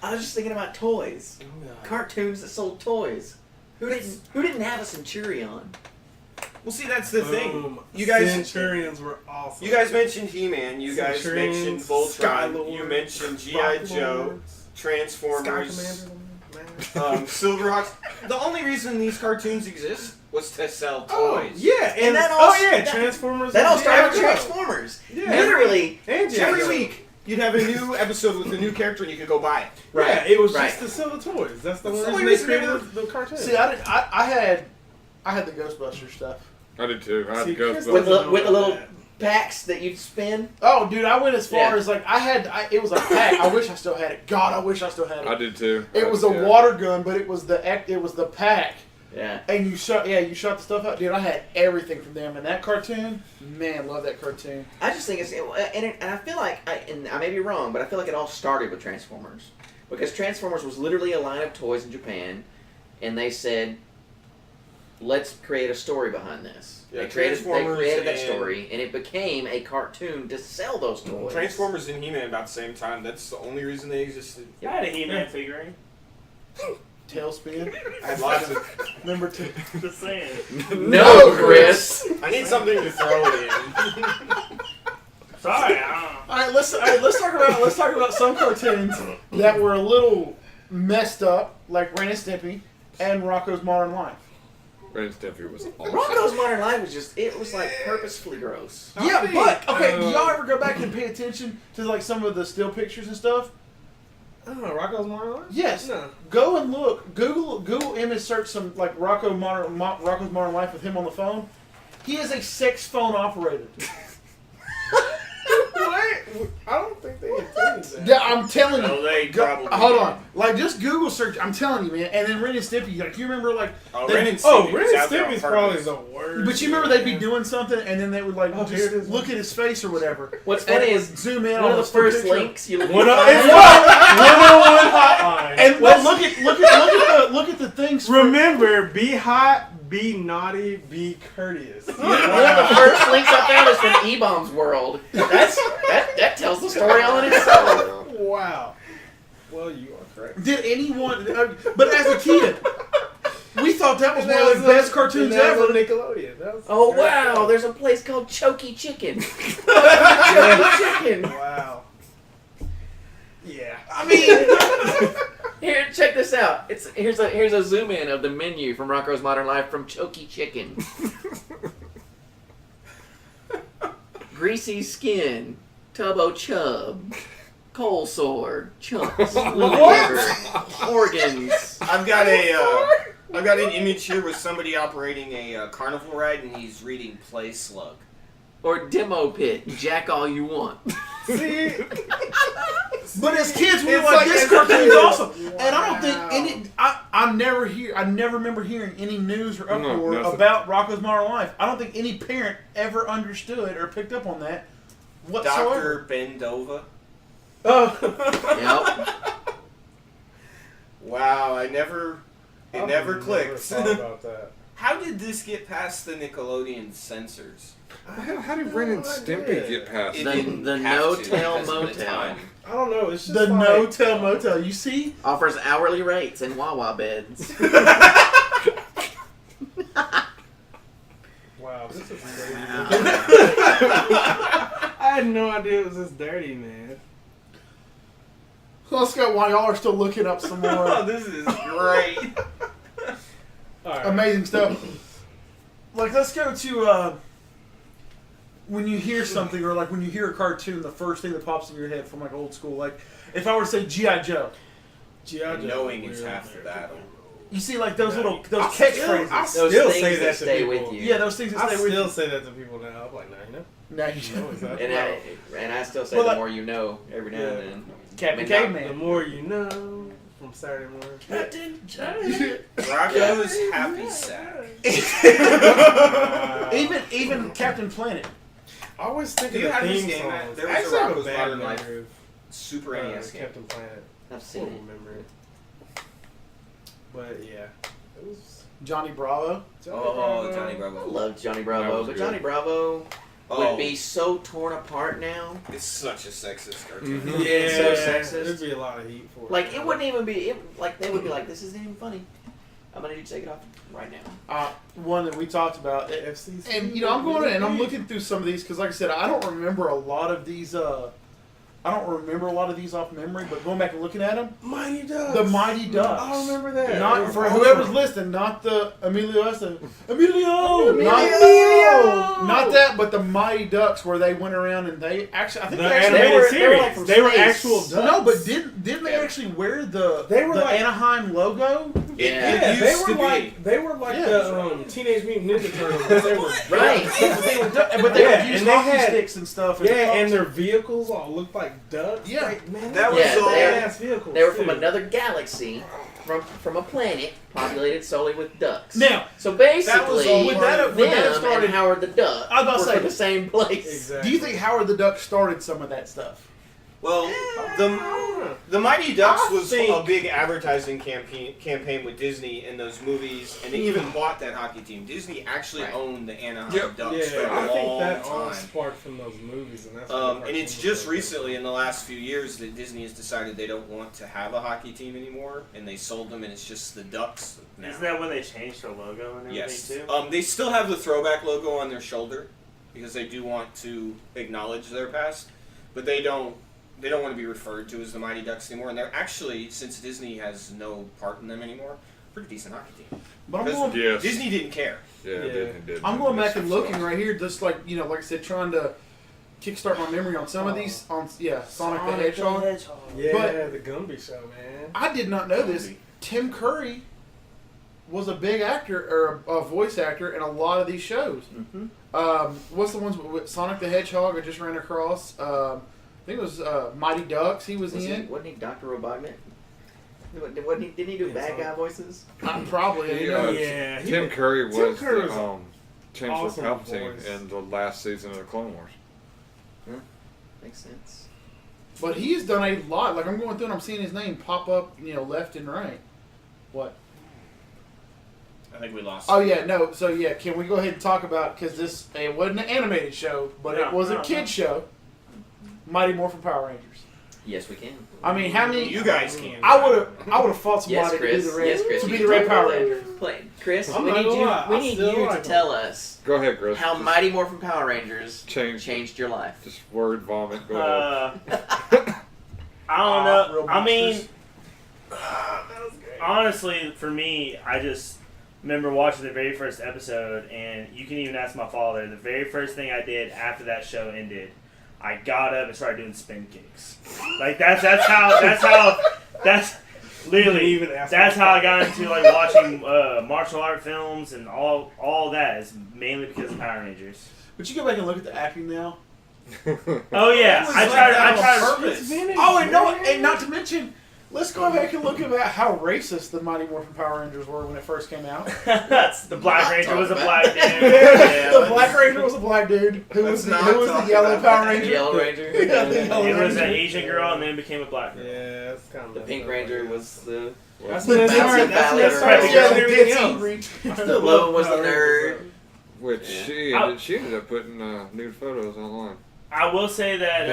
Speaker 5: I was just thinking about toys, cartoons that sold toys. Who didn't have a Centurion?
Speaker 4: Well, see, that's the thing.
Speaker 2: Boom.
Speaker 4: You guys,
Speaker 2: Centurions were awesome.
Speaker 4: you guys mentioned He-Man. You guys
Speaker 2: Centurions,
Speaker 4: mentioned Voltron.
Speaker 2: Skylord,
Speaker 4: You mentioned G.I. Joe,
Speaker 2: Sky
Speaker 4: Transformers,
Speaker 2: Commander.
Speaker 4: Silverhawks. The only reason these cartoons exist was to sell
Speaker 2: Oh
Speaker 4: toys.
Speaker 2: yeah, and
Speaker 5: that all-
Speaker 2: that,
Speaker 5: that-
Speaker 2: Transformers.
Speaker 5: That all
Speaker 2: and
Speaker 5: started with
Speaker 2: G.I. Joe.
Speaker 5: Transformers.
Speaker 2: Yeah.
Speaker 5: Literally.
Speaker 2: And G.I.
Speaker 4: Every
Speaker 2: Joe.
Speaker 4: week, you'd have a new episode with a new character, and you could go buy it.
Speaker 5: Right.
Speaker 2: Yeah, it was
Speaker 5: Right.
Speaker 2: just to sell the toys. That's the
Speaker 4: That's the
Speaker 2: only
Speaker 4: only
Speaker 2: reason they
Speaker 4: reason
Speaker 2: created the cartoon.
Speaker 1: See, I had the Ghostbusters stuff.
Speaker 3: I did too. I had
Speaker 2: See,
Speaker 3: Ghostbusters.
Speaker 2: Chris
Speaker 5: With
Speaker 2: doesn't
Speaker 5: the
Speaker 2: know
Speaker 5: little
Speaker 2: that.
Speaker 5: packs that you'd spin.
Speaker 1: Oh, dude, I went as far
Speaker 5: Yeah.
Speaker 1: as like it was a pack. I wish I still had it. God, I wish I still had it.
Speaker 3: I did too.
Speaker 1: It was a
Speaker 3: Yeah.
Speaker 1: water gun, but it was the pack.
Speaker 5: Yeah.
Speaker 1: And you shot the stuff out, dude. I had everything from them. And that cartoon, man, love that cartoon.
Speaker 5: I just think and I feel like, and I may be wrong, but I feel like it all started with Transformers. Because Transformers was literally a line of toys in Japan, and they said, let's create a story behind this.
Speaker 4: Yeah,
Speaker 5: They created that
Speaker 4: and-
Speaker 5: story, and it became a cartoon to sell those toys.
Speaker 4: Transformers and He-Man about the same time. That's the only reason they existed.
Speaker 6: I had a He-Man figurine.
Speaker 1: Tailspin.
Speaker 4: I had lots of.
Speaker 1: Number 2.
Speaker 6: Just saying.
Speaker 5: No, Chris!
Speaker 4: I need something to throw it in.
Speaker 6: Sorry, I
Speaker 1: All right, let's talk about some cartoons that were a little messed up, like Ren and Stimpy and Rocco's Modern Life.
Speaker 3: Ren and Stimpy was awesome.
Speaker 5: Rocco's Modern Life was it was like purposefully gross.
Speaker 1: Yeah, but okay, do y'all ever go back and pay attention to like some of the still pictures and stuff?
Speaker 2: Oh, Rocco's Modern Life?
Speaker 1: Yes.
Speaker 2: No.
Speaker 1: Go and look. Google image search some like Rocco's Modern Life with him on the phone. He is a sex phone operator.
Speaker 2: What? I don't think they intended that.
Speaker 1: Yeah, I'm telling you.
Speaker 6: No, they
Speaker 1: Go-
Speaker 6: probably
Speaker 1: hold
Speaker 6: did.
Speaker 1: on. Like, just Google search. I'm telling you, man. And then Ren and Stimpy. Like, you remember, like,
Speaker 4: Oh,
Speaker 1: they-
Speaker 4: Ren and
Speaker 2: Oh,
Speaker 4: Stimpy
Speaker 2: Ren
Speaker 4: was
Speaker 2: and
Speaker 4: out there on
Speaker 2: Stimpy's probably
Speaker 4: purpose.
Speaker 2: the worst.
Speaker 1: but you remember they'd be doing something, and then they would like
Speaker 2: Oh, here
Speaker 1: just
Speaker 2: it is.
Speaker 1: look at his face or whatever.
Speaker 5: What's
Speaker 1: And
Speaker 5: funny
Speaker 1: it
Speaker 5: is
Speaker 1: would zoom in
Speaker 5: one
Speaker 1: on
Speaker 5: of the
Speaker 1: full
Speaker 5: first
Speaker 1: picture.
Speaker 5: links you look
Speaker 2: It's
Speaker 5: at.
Speaker 2: 101 hotline.
Speaker 1: And but look at the things.
Speaker 2: Remember, be hot, be naughty, be courteous.
Speaker 5: One of the first links I found is from E-Bomb's World. That tells the story all in itself.
Speaker 2: Wow. Well, you are correct.
Speaker 1: Did anyone? But as a kid, we thought that was
Speaker 2: And
Speaker 1: one of the best cartoons
Speaker 2: that was
Speaker 1: ever.
Speaker 2: on Nickelodeon. That was
Speaker 5: Oh
Speaker 2: very
Speaker 5: wow,
Speaker 2: cool.
Speaker 5: there's a place called Choky Chicken. Choky Chicken.
Speaker 2: Wow. Yeah.
Speaker 1: I mean,
Speaker 5: Here, check this out. Here's a zoom in of the menu from Rocco's Modern Life from Choky Chicken. Greasy skin, tubbo chub, coal sore, chunks, liver, organs.
Speaker 4: I've got an image here with somebody operating a carnival ride, and he's reading Play Slug.
Speaker 5: Or demo pit, jack all you want.
Speaker 2: See?
Speaker 1: but as kids, we were
Speaker 2: It's
Speaker 1: like,
Speaker 2: like
Speaker 1: this
Speaker 2: as a
Speaker 1: cartoon's
Speaker 2: kid.
Speaker 1: awesome. And I don't think
Speaker 2: Wow.
Speaker 1: any. I never remember hearing any news or uproar
Speaker 3: nothing.
Speaker 1: about Rocco's Modern Life. I don't think any parent ever understood or picked up on that whatsoever.
Speaker 4: Dr. Bendova.
Speaker 2: Oh.
Speaker 5: Yep.
Speaker 4: Wow, it never clicked.
Speaker 2: Thought about that.
Speaker 4: How did this get past the Nickelodeon censors?
Speaker 3: How did Ren and Stimpy get past
Speaker 4: It
Speaker 3: it?
Speaker 4: didn't
Speaker 5: The
Speaker 4: have
Speaker 5: No
Speaker 4: to
Speaker 5: Tail
Speaker 4: because of the
Speaker 5: Motel.
Speaker 4: time.
Speaker 2: I don't know. It's just
Speaker 1: The
Speaker 2: like,
Speaker 1: No Tell Motel. You see?
Speaker 5: Offers hourly rates and Wawa beds.
Speaker 2: Wow, this is crazy. I had no idea it was this dirty, man.
Speaker 1: Let's go while y'all are still looking up some
Speaker 4: Oh,
Speaker 1: more
Speaker 4: this is great.
Speaker 2: All right.
Speaker 1: amazing stuff. Like, let's go to when you hear something or like when you hear a cartoon, the first thing that pops in your head from like old school. Like, if I were to say G.I. Joe,
Speaker 2: G.I. Joe.
Speaker 4: Knowing is half the battle.
Speaker 1: you see like those
Speaker 2: Yeah.
Speaker 1: those
Speaker 2: I
Speaker 1: catchphrases.
Speaker 2: still
Speaker 5: Those
Speaker 2: say
Speaker 5: things
Speaker 2: that
Speaker 5: that
Speaker 2: to
Speaker 5: stay
Speaker 2: people.
Speaker 5: with you.
Speaker 1: Yeah, those things that
Speaker 2: I
Speaker 1: stay with
Speaker 2: still
Speaker 1: you.
Speaker 2: say that to people now. I'm like, nah, you know.
Speaker 1: No, you
Speaker 2: No,
Speaker 1: don't.
Speaker 2: exactly.
Speaker 5: And I still say
Speaker 1: Well,
Speaker 5: the
Speaker 1: like-
Speaker 5: more you know every now and then.
Speaker 1: Captain
Speaker 5: I mean,
Speaker 2: The
Speaker 1: Caveman.
Speaker 2: more you know from Saturday morning.
Speaker 5: Captain
Speaker 4: Rocco's Happy Sack.
Speaker 1: Even Captain Planet.
Speaker 2: I always think
Speaker 4: Do
Speaker 2: of
Speaker 4: you
Speaker 2: the
Speaker 4: have this
Speaker 2: theme
Speaker 4: game, Matt?
Speaker 2: songs.
Speaker 4: There
Speaker 2: I
Speaker 4: was a
Speaker 2: actually have
Speaker 4: Rocco's
Speaker 2: bad
Speaker 4: Modern Life
Speaker 2: memory of,
Speaker 4: Super NES game.
Speaker 2: Captain Planet.
Speaker 5: I've seen
Speaker 2: Horrible
Speaker 5: it.
Speaker 2: memory. But yeah, it was.
Speaker 1: Johnny Bravo.
Speaker 4: Oh, Johnny
Speaker 5: I
Speaker 4: Bravo.
Speaker 5: love Johnny
Speaker 3: That
Speaker 5: Bravo,
Speaker 3: was
Speaker 5: but
Speaker 3: good.
Speaker 5: Johnny Bravo
Speaker 4: Oh,
Speaker 5: would be so torn apart now.
Speaker 4: it's such a sexist cartoon.
Speaker 3: Mhm.
Speaker 2: Yeah,
Speaker 5: So sexist.
Speaker 2: There'd be a lot of heat for it.
Speaker 5: Like, it wouldn't even be, like, they would be like, this isn't even funny. I'm gonna need to take it off right now.
Speaker 1: One that we talked about.
Speaker 2: FCC.
Speaker 1: And, you know, I'm going in and I'm looking through some of these because, like I said, I don't remember a lot of these. I don't remember a lot of these off memory, but going back and looking at them,
Speaker 2: Mighty Ducks.
Speaker 1: the Mighty Ducks.
Speaker 2: I remember that.
Speaker 1: Not for
Speaker 2: I
Speaker 1: whoever's
Speaker 2: remember.
Speaker 1: listening, not the Emilio Estevez. Emilio!
Speaker 5: Emilio!
Speaker 1: Not that, but the Mighty Ducks, where they went around and they actually, I think
Speaker 2: The
Speaker 1: they actually
Speaker 2: animated
Speaker 5: were-
Speaker 2: series.
Speaker 5: they were like from
Speaker 2: They were
Speaker 5: space.
Speaker 2: actual ducks.
Speaker 1: No, but didn't they actually wear the
Speaker 2: They were like-
Speaker 1: Anaheim logo?
Speaker 4: It,
Speaker 5: Yeah.
Speaker 4: it
Speaker 2: Yeah,
Speaker 4: used
Speaker 2: they
Speaker 4: to
Speaker 2: were
Speaker 4: be.
Speaker 2: like
Speaker 1: Yeah.
Speaker 2: the Teenage Mutant Ninja Turtles. But they were
Speaker 5: Right.
Speaker 1: But they
Speaker 2: Yeah,
Speaker 1: would use
Speaker 2: and they
Speaker 1: hockey
Speaker 2: had-
Speaker 1: sticks and stuff.
Speaker 2: Yeah,
Speaker 1: props.
Speaker 2: and their vehicles all looked like ducks.
Speaker 1: Yeah.
Speaker 2: Like, man,
Speaker 4: That
Speaker 2: was
Speaker 4: was
Speaker 5: Yeah,
Speaker 4: all.
Speaker 2: badass vehicles.
Speaker 5: They were from
Speaker 2: too.
Speaker 5: another galaxy, from a planet populated solely with ducks.
Speaker 1: Now,
Speaker 5: So basically,
Speaker 4: all-
Speaker 1: would that have
Speaker 5: them
Speaker 1: started?
Speaker 5: and Howard the Duck
Speaker 1: I was about to
Speaker 5: were
Speaker 1: say,
Speaker 5: from the same place.
Speaker 2: Exactly.
Speaker 1: do you think Howard the Duck started some of that stuff?
Speaker 4: Well, the Mighty Ducks
Speaker 2: I
Speaker 4: was
Speaker 2: think-
Speaker 4: a big advertising campaign with Disney in those movies, and they even bought that hockey team. Disney actually
Speaker 5: Right.
Speaker 4: owned the Anaheim
Speaker 1: Yep.
Speaker 4: Ducks for
Speaker 2: Yeah,
Speaker 4: a
Speaker 2: I think
Speaker 4: long
Speaker 2: that all
Speaker 4: time.
Speaker 2: sparked from those movies, and that's.
Speaker 4: And it's just recently, in the last few years, that Disney has decided they don't want to have a hockey team anymore, and they sold them, and it's just the Ducks now.
Speaker 6: Isn't that when they changed their logo and everything
Speaker 4: Yes.
Speaker 6: too?
Speaker 4: They still have the throwback logo on their shoulder because they do want to acknowledge their past, but they don't want to be referred to as the Mighty Ducks anymore. And they're actually, since Disney has no part in them anymore, a pretty decent hockey team.
Speaker 1: But I'm
Speaker 4: Because
Speaker 1: going,
Speaker 3: Yes.
Speaker 4: Disney didn't care.
Speaker 3: Yeah,
Speaker 2: Yeah.
Speaker 3: Disney did.
Speaker 1: I'm going back and
Speaker 3: Stuff.
Speaker 1: looking right here, just like, you know, like I said, trying to kickstart my memory on some of these. Sonic the Hedgehog.
Speaker 2: Yeah,
Speaker 1: But-
Speaker 2: the Gumby show, man.
Speaker 1: I did not know this. Tim Curry was a big actor or a voice actor in a lot of these shows. What's the ones with Sonic the Hedgehog I just ran across? I think it was Mighty Ducks. He was in.
Speaker 5: Wasn't he Dr. Robotnik? Didn't he do bad guy voices?
Speaker 1: Probably.
Speaker 3: He,
Speaker 2: Yeah,
Speaker 3: Tim Curry was
Speaker 2: Curry was
Speaker 3: the Chancellor
Speaker 2: awesome
Speaker 3: Palpatine
Speaker 2: voice.
Speaker 3: in the last season of the Clone Wars.
Speaker 5: Makes sense.
Speaker 1: But he's done a lot. Like I'm going through and I'm seeing his name pop up, left and right. What?
Speaker 7: I think we lost.
Speaker 1: Oh yeah, no. So yeah, can we go ahead and talk about because it wasn't an animated show, but it was a kid show. Mighty Morphin Power Rangers.
Speaker 5: Yes, we can.
Speaker 1: I mean, how many?
Speaker 7: You guys can.
Speaker 1: I would have fought
Speaker 5: Yes,
Speaker 1: somebody
Speaker 5: Chris.
Speaker 1: to be the red,
Speaker 5: Yes, Chris.
Speaker 1: to
Speaker 5: You
Speaker 1: be
Speaker 5: can
Speaker 1: the Red
Speaker 5: talk
Speaker 1: Power
Speaker 5: about that.
Speaker 1: Ranger.
Speaker 5: Play, Chris.
Speaker 2: I'm
Speaker 5: We
Speaker 2: not
Speaker 5: need
Speaker 2: gonna
Speaker 5: you.
Speaker 2: lie,
Speaker 5: We
Speaker 2: I
Speaker 5: need
Speaker 2: still
Speaker 5: you
Speaker 2: like
Speaker 5: to tell us
Speaker 3: Go ahead, Chris.
Speaker 5: how
Speaker 3: Just
Speaker 5: Mighty Morphin Power Rangers
Speaker 3: change.
Speaker 5: changed your life.
Speaker 3: Just word vomit. Go ahead.
Speaker 6: I don't know.
Speaker 1: Real
Speaker 6: I mean,
Speaker 1: monsters.
Speaker 6: honestly, for me, I just remember watching the very first episode, and you can even ask my father. The very first thing I did after that show ended, I got up and started doing spin kicks. Like that's literally
Speaker 2: Even ask
Speaker 6: that's
Speaker 2: my
Speaker 6: how I
Speaker 2: father.
Speaker 6: got into like watching martial art films and all that is mainly because of Power Rangers.
Speaker 1: But you go back and look at the acting now.
Speaker 6: Oh yeah, I tried.
Speaker 2: It's vintage,
Speaker 1: Oh, and no,
Speaker 2: man.
Speaker 1: and not to mention, let's go back and look about how racist the Mighty Morphin Power Rangers were when it first came out.
Speaker 6: The Black Ranger was a black dude.
Speaker 1: The Black Ranger was a black dude. Who was
Speaker 7: Let's
Speaker 1: the
Speaker 7: not talk
Speaker 1: Yellow
Speaker 7: about
Speaker 1: Power
Speaker 7: that.
Speaker 1: Ranger?
Speaker 5: Yellow Ranger.
Speaker 1: Yeah, the Yellow
Speaker 6: It was an
Speaker 1: Ranger.
Speaker 6: Asian girl and then became a black girl.
Speaker 2: Yeah, it's kind of
Speaker 5: The Pink Ranger was the.
Speaker 2: That's
Speaker 1: The
Speaker 2: when they
Speaker 1: Bouncy
Speaker 2: started. That's when they
Speaker 5: Valley
Speaker 2: started
Speaker 6: Ranger.
Speaker 1: Yeah,
Speaker 2: doing
Speaker 1: the
Speaker 2: everything
Speaker 1: Dancing
Speaker 2: else.
Speaker 1: Green.
Speaker 5: The Low was the nerd.
Speaker 3: Which she ended up putting nude photos online.
Speaker 6: I will say that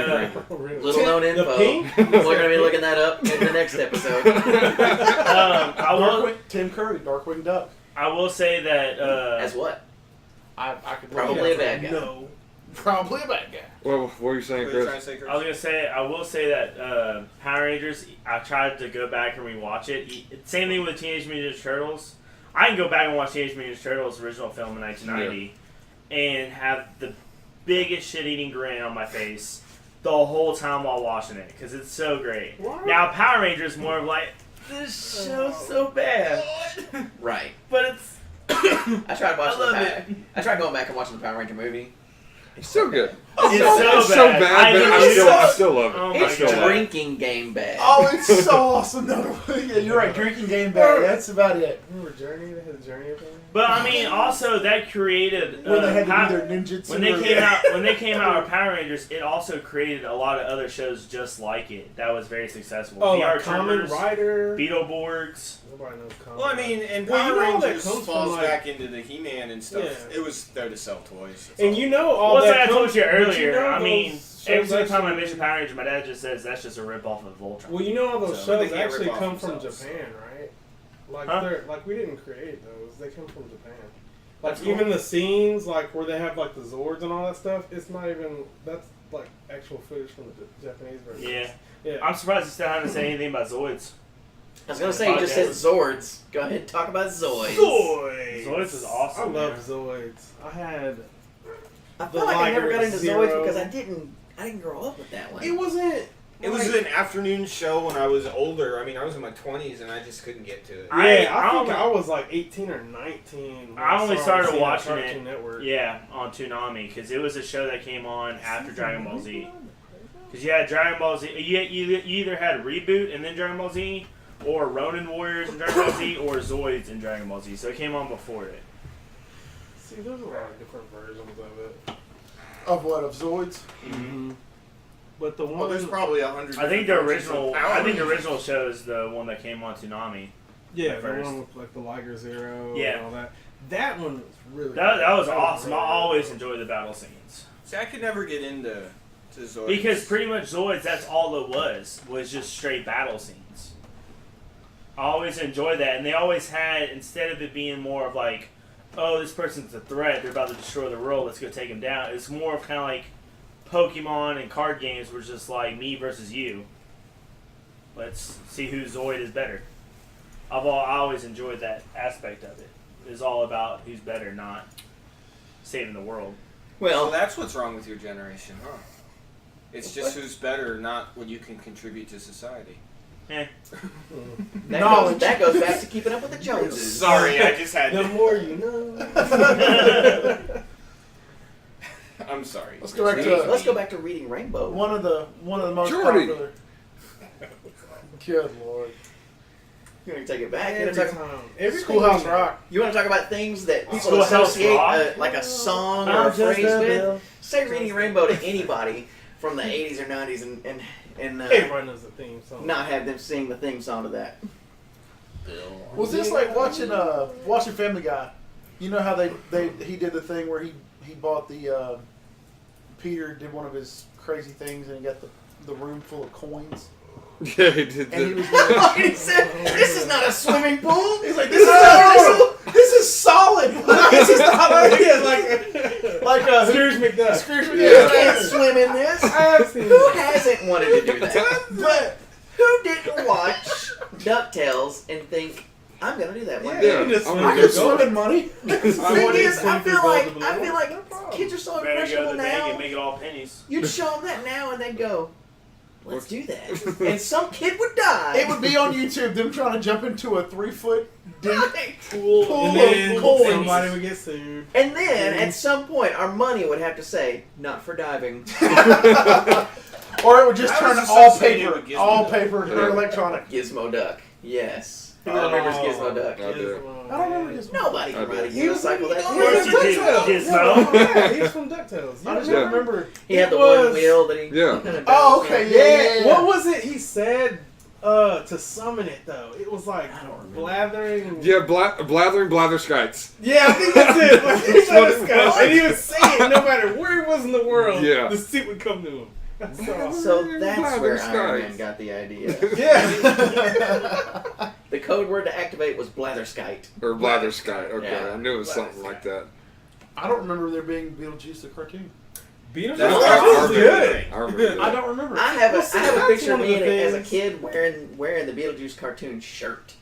Speaker 2: Oh, really?
Speaker 5: Little known
Speaker 2: The
Speaker 5: info.
Speaker 2: Pink?
Speaker 5: We're gonna be looking that up in the next episode.
Speaker 1: Tim Curry, Darkwing Duck.
Speaker 6: I will say that
Speaker 5: As what?
Speaker 1: I could
Speaker 5: Probably a bad guy.
Speaker 2: No.
Speaker 1: Probably a bad guy.
Speaker 3: Well, what were you saying,
Speaker 4: What are you trying
Speaker 3: Chris?
Speaker 4: to say, Chris?
Speaker 6: I was gonna say I will say that Power Rangers. I tried to go back and rewatch it. Same thing with Teenage Mutant Ninja Turtles. I can go back and watch Teenage Mutant Ninja Turtles original film in 1990 and have the biggest shit-eating grin on my face the whole time while watching it because it's so great.
Speaker 2: What?
Speaker 6: Now Power Rangers more of like this show's so bad,
Speaker 5: Right.
Speaker 6: but it's
Speaker 5: I tried watching
Speaker 6: I love
Speaker 5: I tried going back and watching the Power Ranger movie.
Speaker 3: It's still good.
Speaker 6: it's
Speaker 3: so bad, but I still love it.
Speaker 6: Oh my
Speaker 5: It's
Speaker 6: God.
Speaker 5: drinking game bad.
Speaker 1: Oh, it's so awesome. No, yeah, you're right. Drinking game bad. That's about it.
Speaker 2: Remember Journey? They had Journey up there?
Speaker 6: But I mean, also that created
Speaker 1: When they had to
Speaker 6: Pow-
Speaker 1: do their ninjutsu.
Speaker 6: when they came out with Power Rangers, it also created a lot of other shows just like it that was very successful.
Speaker 2: Oh,
Speaker 6: VR
Speaker 2: like Kamen
Speaker 6: Troopers,
Speaker 2: Rider.
Speaker 6: Beetleborgs.
Speaker 2: Nobody knows Kamen
Speaker 4: Well, I
Speaker 2: Rider.
Speaker 4: mean, and
Speaker 2: Well, you
Speaker 4: Power
Speaker 2: know all that
Speaker 4: Rangers
Speaker 2: comes from,
Speaker 4: falls
Speaker 2: like-
Speaker 4: back into the He-Man and stuff.
Speaker 2: Yeah.
Speaker 4: It was there to sell toys. That's
Speaker 2: And
Speaker 4: all.
Speaker 2: you know all
Speaker 6: Well,
Speaker 2: that
Speaker 6: like I told
Speaker 2: comes-
Speaker 6: you
Speaker 2: but
Speaker 6: earlier.
Speaker 2: know
Speaker 6: I mean,
Speaker 2: those
Speaker 6: every
Speaker 2: shows
Speaker 6: single time I
Speaker 2: actually-
Speaker 6: mention Power Rangers, my dad just says that's just a rip off of Voltron.
Speaker 2: Well, you know all those
Speaker 6: So-
Speaker 4: They
Speaker 2: shows
Speaker 4: can't
Speaker 2: actually
Speaker 4: rip off
Speaker 2: come from
Speaker 4: themselves.
Speaker 2: Japan, right? Like
Speaker 6: Huh?
Speaker 2: they're like we didn't create those; they come from Japan. Like
Speaker 6: That's cool.
Speaker 2: even the scenes, like where they have like the Zords and all that stuff, it's not even that's like actual footage from the Japanese version.
Speaker 6: Yeah,
Speaker 2: yeah.
Speaker 6: I'm surprised you still haven't said anything about Zoids.
Speaker 5: I was gonna say you just said Zords. Go ahead and talk about Zoids.
Speaker 6: Zoids is awesome.
Speaker 2: I love
Speaker 6: man.
Speaker 2: Zoids. I had.
Speaker 5: I
Speaker 2: The
Speaker 5: feel like I never
Speaker 2: Liger
Speaker 5: got into
Speaker 2: Zero.
Speaker 5: Zoids because I didn't grow up with that one.
Speaker 2: It wasn't.
Speaker 4: It was an afternoon show when I was older. I mean, I was in my 20s and I just couldn't get to it.
Speaker 2: Yeah,
Speaker 6: I
Speaker 2: I think
Speaker 6: only-
Speaker 2: I was like 18 or 19. when
Speaker 6: I only started
Speaker 2: seeing
Speaker 6: watching
Speaker 2: Cartoon
Speaker 6: it.
Speaker 2: Network.
Speaker 6: Yeah, on Toonami because it was a show that came on after Dragon Ball Z. Because you had Dragon Ball Z, you either had Reboot and then Dragon Ball Z, or Ronin Warriors and Dragon Ball Z, or Zoids and Dragon Ball Z. So it came on before it.
Speaker 2: See, there's a lot of different versions of it.
Speaker 1: Of what? Of Zoids?
Speaker 2: Mm-hmm. But the
Speaker 7: Well,
Speaker 2: one,
Speaker 7: there's probably 100.
Speaker 6: I think the
Speaker 7: different versions of
Speaker 6: original.
Speaker 7: Power
Speaker 6: I think the
Speaker 7: Rangers.
Speaker 6: original show is the one that came on Toonami.
Speaker 2: yeah,
Speaker 6: at
Speaker 2: the
Speaker 6: first.
Speaker 2: one with like the Liger Zero
Speaker 6: Yeah.
Speaker 2: and all that. That one was really
Speaker 6: That was
Speaker 2: good.
Speaker 6: awesome. I
Speaker 2: really
Speaker 6: always
Speaker 2: good.
Speaker 6: enjoyed the battle scenes
Speaker 4: See, I could never get into Zoids.
Speaker 6: because pretty much Zoids. That's all it was just straight battle scenes. I always enjoyed that, and they always had instead of it being more of like, oh, this person's a threat. They're about to destroy the world. Let's go take them down. It's more of kind of like Pokemon and card games were just like me versus you. Let's see who Zoid is better. I always enjoyed that aspect of it. It's all about who's better, not saving the world.
Speaker 4: Well,
Speaker 5: Well,
Speaker 4: that's what's wrong with your generation, huh? It's just who's better, not what you can contribute to society.
Speaker 5: That goes back to Keeping Up with the Joneses.
Speaker 4: Sorry, I just had
Speaker 2: The
Speaker 4: to.
Speaker 2: more you know.
Speaker 4: I'm sorry.
Speaker 1: Let's go back to
Speaker 5: Let's go back to Reading Rainbow.
Speaker 1: one of the most
Speaker 3: Jordy.
Speaker 1: popular. Good lord.
Speaker 5: You want to take it back?
Speaker 2: Every time. Everything
Speaker 1: Schoolhouse
Speaker 2: we-
Speaker 1: Rock.
Speaker 5: You want to talk about things that people
Speaker 6: Schoolhouse
Speaker 5: associate
Speaker 6: Rock?
Speaker 5: like a song or
Speaker 6: I'm
Speaker 5: a
Speaker 6: just
Speaker 5: phrase
Speaker 6: a
Speaker 5: with?
Speaker 6: bill.
Speaker 5: Say Reading Rainbow to anybody from the 80s or 90s and
Speaker 2: Everyone knows the theme song.
Speaker 5: not have them sing the theme song to that.
Speaker 1: Was this like watching Family Guy? You know how he did the thing where he bought the Peter did one of his crazy things and he got the room full of coins.
Speaker 3: Yeah, he did
Speaker 1: And he
Speaker 3: that.
Speaker 1: was
Speaker 5: He said, "This is not a swimming pool."
Speaker 1: he's like, this is solid. This is not like
Speaker 2: Scrooge McDuck.
Speaker 1: Scrooge
Speaker 5: You
Speaker 1: McDuck.
Speaker 5: can't swim in this.
Speaker 2: I've seen
Speaker 5: Who
Speaker 2: it.
Speaker 5: hasn't wanted to do that?
Speaker 1: But
Speaker 5: Who didn't watch DuckTales and think, "I'm gonna do that one
Speaker 2: Yeah,
Speaker 5: day"?
Speaker 3: Yeah,
Speaker 2: you just
Speaker 3: I'm
Speaker 2: swim
Speaker 1: I
Speaker 3: gonna
Speaker 1: could
Speaker 3: go.
Speaker 1: swim in money.
Speaker 5: The thing is, I feel like kids are so
Speaker 6: Better go to
Speaker 5: impressionable
Speaker 6: the bank and
Speaker 5: now.
Speaker 6: make it all pennies.
Speaker 5: You'd show them that now, and they'd go, "Let's do that," and some kid would die.
Speaker 1: It would be on YouTube them trying to jump into a 3-foot deep
Speaker 2: Pool, and
Speaker 1: of
Speaker 2: then
Speaker 1: coins.
Speaker 2: somebody would get sued.
Speaker 5: And then at some point, our money would have to say, "Not for diving."
Speaker 1: Or it would just
Speaker 4: I
Speaker 1: turn
Speaker 4: was
Speaker 1: all
Speaker 4: associated
Speaker 1: paper,
Speaker 4: with Gizmo
Speaker 1: all
Speaker 4: Duck.
Speaker 1: paper, or electronic.
Speaker 5: Gizmo Duck. Yes. Who remembers Gizmo Duck?
Speaker 3: I do.
Speaker 1: I don't remember Gizmo.
Speaker 5: Nobody can
Speaker 3: I
Speaker 5: ride a
Speaker 3: do.
Speaker 2: He was
Speaker 5: unicycle that
Speaker 2: he
Speaker 6: course
Speaker 2: was
Speaker 6: you
Speaker 2: from
Speaker 6: do,
Speaker 2: DuckTales.
Speaker 6: Gizmo.
Speaker 2: Yeah, he's from DuckTales.
Speaker 1: I just
Speaker 3: Yeah.
Speaker 1: don't remember.
Speaker 5: He had the
Speaker 2: It
Speaker 5: one
Speaker 2: was-
Speaker 5: wheel that he
Speaker 3: Yeah.
Speaker 5: kind of
Speaker 1: Oh, okay, yeah.
Speaker 2: What was it he said to summon it though? It was like blathering.
Speaker 3: Yeah, blathering blatherskites.
Speaker 2: Yeah, I think that's it. Like, he said
Speaker 3: What-
Speaker 2: this guy, and he would say it no matter where he was in the world.
Speaker 3: Yeah.
Speaker 2: The suit would come to him. That's awesome.
Speaker 5: So that's where
Speaker 3: Blather
Speaker 5: Iron Man
Speaker 3: skies.
Speaker 5: got the idea.
Speaker 2: Yeah.
Speaker 5: The code word to activate was blatherskite.
Speaker 3: Or blatherskite. Okay,
Speaker 5: Yeah.
Speaker 3: I knew it was something like that.
Speaker 1: I don't remember there being Beetlejuice the cartoon.
Speaker 2: Beetlejuice
Speaker 4: That's
Speaker 2: was
Speaker 4: our
Speaker 2: good.
Speaker 3: I remember that.
Speaker 1: I don't remember.
Speaker 5: I have
Speaker 2: Well, see,
Speaker 5: a
Speaker 2: that's
Speaker 5: picture of
Speaker 2: one
Speaker 5: me
Speaker 2: of the
Speaker 5: as a
Speaker 2: things-
Speaker 5: kid wearing the Beetlejuice cartoon shirt.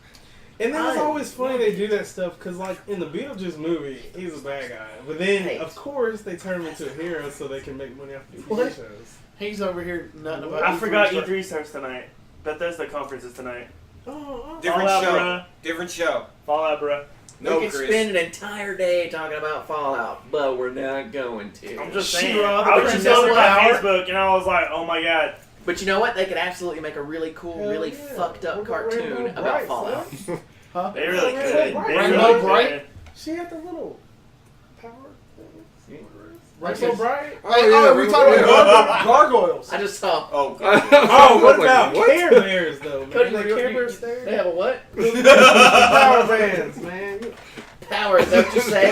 Speaker 2: And then it's
Speaker 5: I
Speaker 2: always funny they do that stuff because, like, in the Beetlejuice movie, he's a bad guy. But then,
Speaker 5: Hey.
Speaker 2: of course, they turn him into a hero so they can make money off the TV
Speaker 5: What?
Speaker 2: shows.
Speaker 1: He's over here nothing about.
Speaker 6: I forgot
Speaker 1: E3
Speaker 6: E3 starts tonight. Bethesda conference is tonight.
Speaker 4: Different
Speaker 6: Fallout,
Speaker 4: show.
Speaker 6: bruh.
Speaker 4: Different show.
Speaker 6: Fallout, bruh.
Speaker 4: No,
Speaker 5: we could
Speaker 4: Chris.
Speaker 5: spend an entire day talking about Fallout, but we're not going to.
Speaker 6: I'm just
Speaker 1: She
Speaker 6: saying.
Speaker 1: robbed
Speaker 6: I
Speaker 1: the
Speaker 6: was just
Speaker 1: Princess
Speaker 6: over my
Speaker 1: Power.
Speaker 6: Facebook and I was like, oh my god.
Speaker 5: But you know what? They could absolutely make a really cool,
Speaker 2: Hell
Speaker 5: really
Speaker 2: yeah.
Speaker 5: fucked up
Speaker 2: What about
Speaker 5: cartoon
Speaker 2: Rainbow
Speaker 5: about
Speaker 2: Bright,
Speaker 5: Fallout.
Speaker 2: son?
Speaker 1: Huh?
Speaker 6: They really
Speaker 2: Rainbow
Speaker 6: could.
Speaker 2: Bright.
Speaker 6: They
Speaker 1: Rainbow
Speaker 6: really
Speaker 1: Bright?
Speaker 6: could.
Speaker 2: She had the little power thing.
Speaker 1: Right,
Speaker 2: Rainbow Bright?
Speaker 1: Hey, oh, we talking about gargoyles.
Speaker 5: I just saw.
Speaker 4: Oh,
Speaker 2: Oh, what
Speaker 3: Like,
Speaker 2: about
Speaker 3: what?
Speaker 2: Care Bears, though, man?
Speaker 5: Cody,
Speaker 2: The Care Bears
Speaker 5: They
Speaker 2: there?
Speaker 5: have a what?
Speaker 2: Power bands, man.
Speaker 5: Power, is that what you're saying?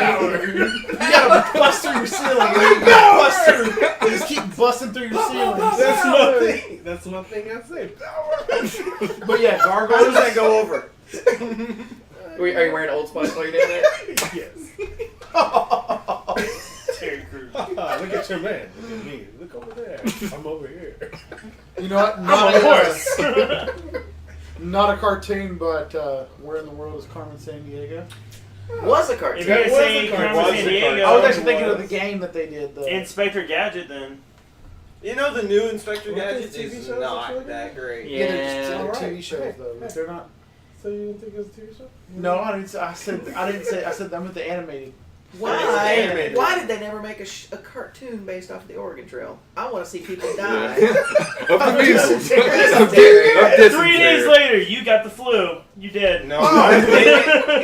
Speaker 1: You gotta bust through your ceiling. You gotta bust through. You just keep busting through your ceilings.
Speaker 2: That's my thing. That's my thing I say. Power.
Speaker 1: But yeah,
Speaker 4: how does
Speaker 1: gargoyles.
Speaker 4: that go over?
Speaker 5: Are you wearing Old Spice while you're doing that?
Speaker 2: Yes.
Speaker 6: Terry Crews.
Speaker 2: Look at your man. Look at me. Look over there. I'm over here.
Speaker 1: You know what?
Speaker 6: I'm a horse.
Speaker 1: Not a cartoon, but where in the world is Carmen San Diego?
Speaker 5: Was a
Speaker 6: If
Speaker 5: cartoon.
Speaker 6: you're
Speaker 2: was
Speaker 6: saying
Speaker 2: a cartoon.
Speaker 6: Carmen
Speaker 2: Was
Speaker 6: San
Speaker 2: a
Speaker 6: Diego,
Speaker 2: cartoon.
Speaker 1: I was actually thinking of
Speaker 2: was.
Speaker 1: the game that they did. The
Speaker 6: Inspector Gadget then.
Speaker 4: You know the new Inspector
Speaker 2: What,
Speaker 4: Gadget
Speaker 2: those TV
Speaker 4: is
Speaker 2: shows
Speaker 4: not
Speaker 2: that's
Speaker 4: that great.
Speaker 5: Yeah.
Speaker 1: they're
Speaker 2: Alright.
Speaker 1: TV shows though. They're not.
Speaker 2: So you didn't think it was a TV show?
Speaker 1: No, I didn't. I said them with the animated.
Speaker 5: Why? Why did they never make a cartoon based off of the Oregon Trail? I want to see people die.
Speaker 3: Up the music.
Speaker 5: Dysentery.
Speaker 3: Up dysentery.
Speaker 6: 3 days later, you got the flu. You dead.
Speaker 4: No, I think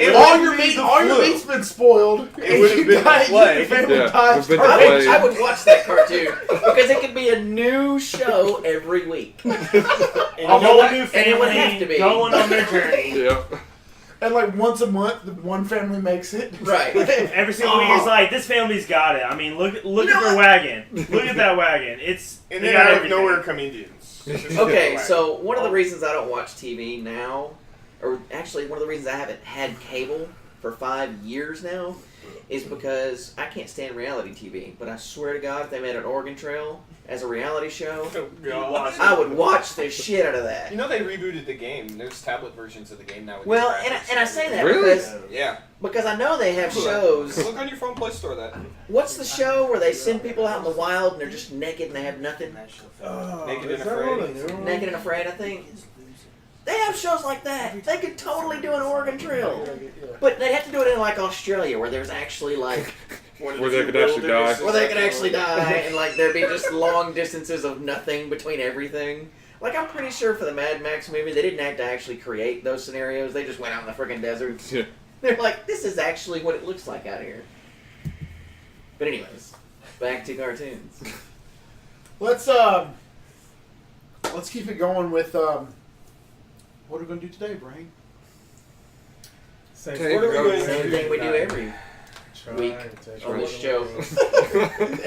Speaker 4: it
Speaker 1: all
Speaker 4: wouldn't
Speaker 1: your
Speaker 4: be
Speaker 1: meat,
Speaker 4: the
Speaker 1: all your
Speaker 4: flu.
Speaker 1: meat's been spoiled.
Speaker 4: It would have been the plague.
Speaker 1: Your family
Speaker 3: Yeah,
Speaker 1: dies
Speaker 3: it's been the
Speaker 1: starving.
Speaker 3: plague.
Speaker 5: I would watch that cartoon because it could be a new show every week.
Speaker 6: And
Speaker 1: Oh,
Speaker 6: a whole
Speaker 1: what?
Speaker 6: new
Speaker 5: And it would have
Speaker 6: family
Speaker 5: to be.
Speaker 6: going on their journey.
Speaker 3: Yep.
Speaker 1: And like once a month, the one family makes it.
Speaker 5: Right.
Speaker 6: Every single week, it's like this family's got it. I mean, look at
Speaker 5: know
Speaker 6: their
Speaker 5: what?
Speaker 6: wagon. Look at that wagon. It's
Speaker 4: And
Speaker 6: they
Speaker 4: then
Speaker 6: got
Speaker 4: out of
Speaker 6: everything.
Speaker 4: nowhere come Indians.
Speaker 5: Okay, so one of the reasons I don't watch TV now, or actually one of the reasons I haven't had cable for 5 years now, is because I can't stand reality TV. But I swear to God, if they made an Oregon Trail, as a reality show,
Speaker 4: Oh, God.
Speaker 5: I would watch the shit out of that.
Speaker 4: You know they rebooted the game. There's tablet versions of the game now. With
Speaker 5: Well,
Speaker 4: the
Speaker 5: and I say that
Speaker 3: Really?
Speaker 5: because I know they have shows.
Speaker 4: Look on your phone Play Store that.
Speaker 5: What's the show where they send people out in the wild and they're just naked and they have nothing?
Speaker 4: Naked
Speaker 2: is
Speaker 4: and
Speaker 2: that
Speaker 4: Afraid.
Speaker 2: one of them?
Speaker 5: Naked and Afraid, I think. They have shows like that. They could totally do an Oregon Trail. But they'd have to do it in like Australia where there's actually like
Speaker 3: Where they could actually die.
Speaker 5: where they could actually die and like there'd be just long distances of nothing between everything. Like I'm pretty sure for the Mad Max movie they didn't have to actually create those scenarios. They just went out in the friggin' desert.
Speaker 3: Yeah.
Speaker 5: They're like, this is actually what it looks like out here. But anyways, back to cartoons.
Speaker 1: Let's keep it going with what are we gonna do today, Brain?
Speaker 2: Same
Speaker 3: Take
Speaker 2: thing.
Speaker 3: notes.
Speaker 5: Same thing we do every
Speaker 2: Try
Speaker 5: week
Speaker 2: to take
Speaker 5: on this
Speaker 2: over
Speaker 5: show.
Speaker 2: the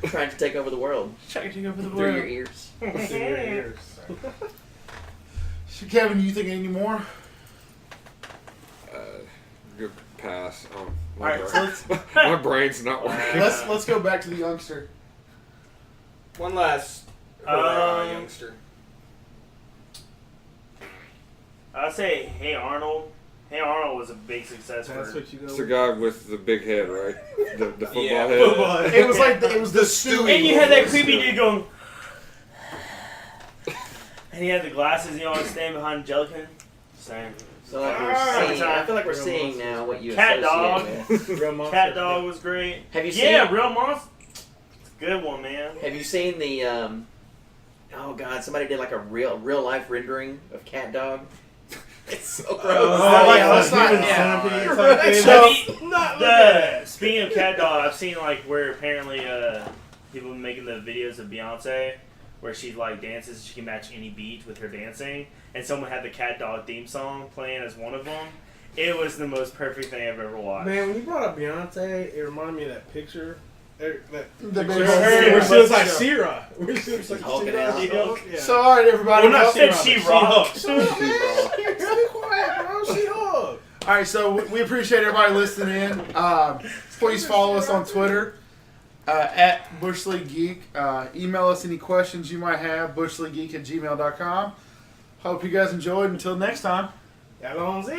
Speaker 5: We're trying to take over the world
Speaker 6: Checking over the
Speaker 5: through your ears.
Speaker 2: world. Through your ears.
Speaker 1: So, Kevin, you think any more?
Speaker 3: Good pass.
Speaker 1: All
Speaker 3: My,
Speaker 1: right,
Speaker 3: brain-
Speaker 1: so
Speaker 3: my brain's not working.
Speaker 1: let's go back to the youngster.
Speaker 4: One last hurrah,
Speaker 6: Um,
Speaker 4: youngster.
Speaker 6: I'd say Hey Arnold. Hey Arnold was a big success
Speaker 2: That's
Speaker 6: for.
Speaker 2: what you go
Speaker 3: It's the
Speaker 2: with.
Speaker 3: guy with the big head, right? The football
Speaker 4: Yeah,
Speaker 3: head.
Speaker 2: Football.
Speaker 1: It was like it was the Stewie.
Speaker 6: And you had that creepy dude going. And he had the glasses, you know, standing behind Jellican. Same.
Speaker 5: So like we're
Speaker 6: Ah,
Speaker 5: seeing, I feel like we're seeing now what you
Speaker 6: Cat
Speaker 5: associate
Speaker 6: Dog.
Speaker 5: with.
Speaker 2: Real monster.
Speaker 6: Cat Dog was great.
Speaker 5: Have you
Speaker 6: Yeah,
Speaker 5: seen?
Speaker 6: Real Monster. It's a good one, man.
Speaker 5: Have you seen the? Oh God! Somebody did like a real life rendering of Cat Dog. It's so gross.
Speaker 1: Oh, yeah, let's not-
Speaker 2: human
Speaker 1: yeah.
Speaker 2: centipede
Speaker 5: You're
Speaker 2: type
Speaker 5: right.
Speaker 2: thing.
Speaker 1: So-
Speaker 2: Not look at it.
Speaker 6: Speaking of Cat Dog, I've seen like where apparently people making the videos of Beyonce where she like dances, she can match any beat with her dancing, and someone had the Cat Dog theme song playing as one of them. It was the most perfect thing I've ever watched.
Speaker 2: Man, when you brought up Beyonce, it reminded me of that picture. That
Speaker 1: The
Speaker 2: picture
Speaker 1: big
Speaker 2: of her
Speaker 6: She
Speaker 2: where she was like
Speaker 1: Yeah.
Speaker 2: She-Ra. Where she was like
Speaker 5: Hulking
Speaker 2: She-Ra,
Speaker 5: out.
Speaker 2: She-Hulk, yeah.
Speaker 1: So, all right, everybody.
Speaker 2: Well, not
Speaker 6: She-Ra,
Speaker 2: She-Ra,
Speaker 6: but
Speaker 2: but
Speaker 6: She-Hulk.
Speaker 2: She-Hulk. Man, be quiet, bro. She-Hulk.
Speaker 1: All right, so we appreciate everybody listening in. Please follow us on Twitter at Bush League Geek. Email us any questions you might have, bushleaguegeek@gmail.com. Hope you guys enjoyed. Until next time.
Speaker 2: Y'all on Z.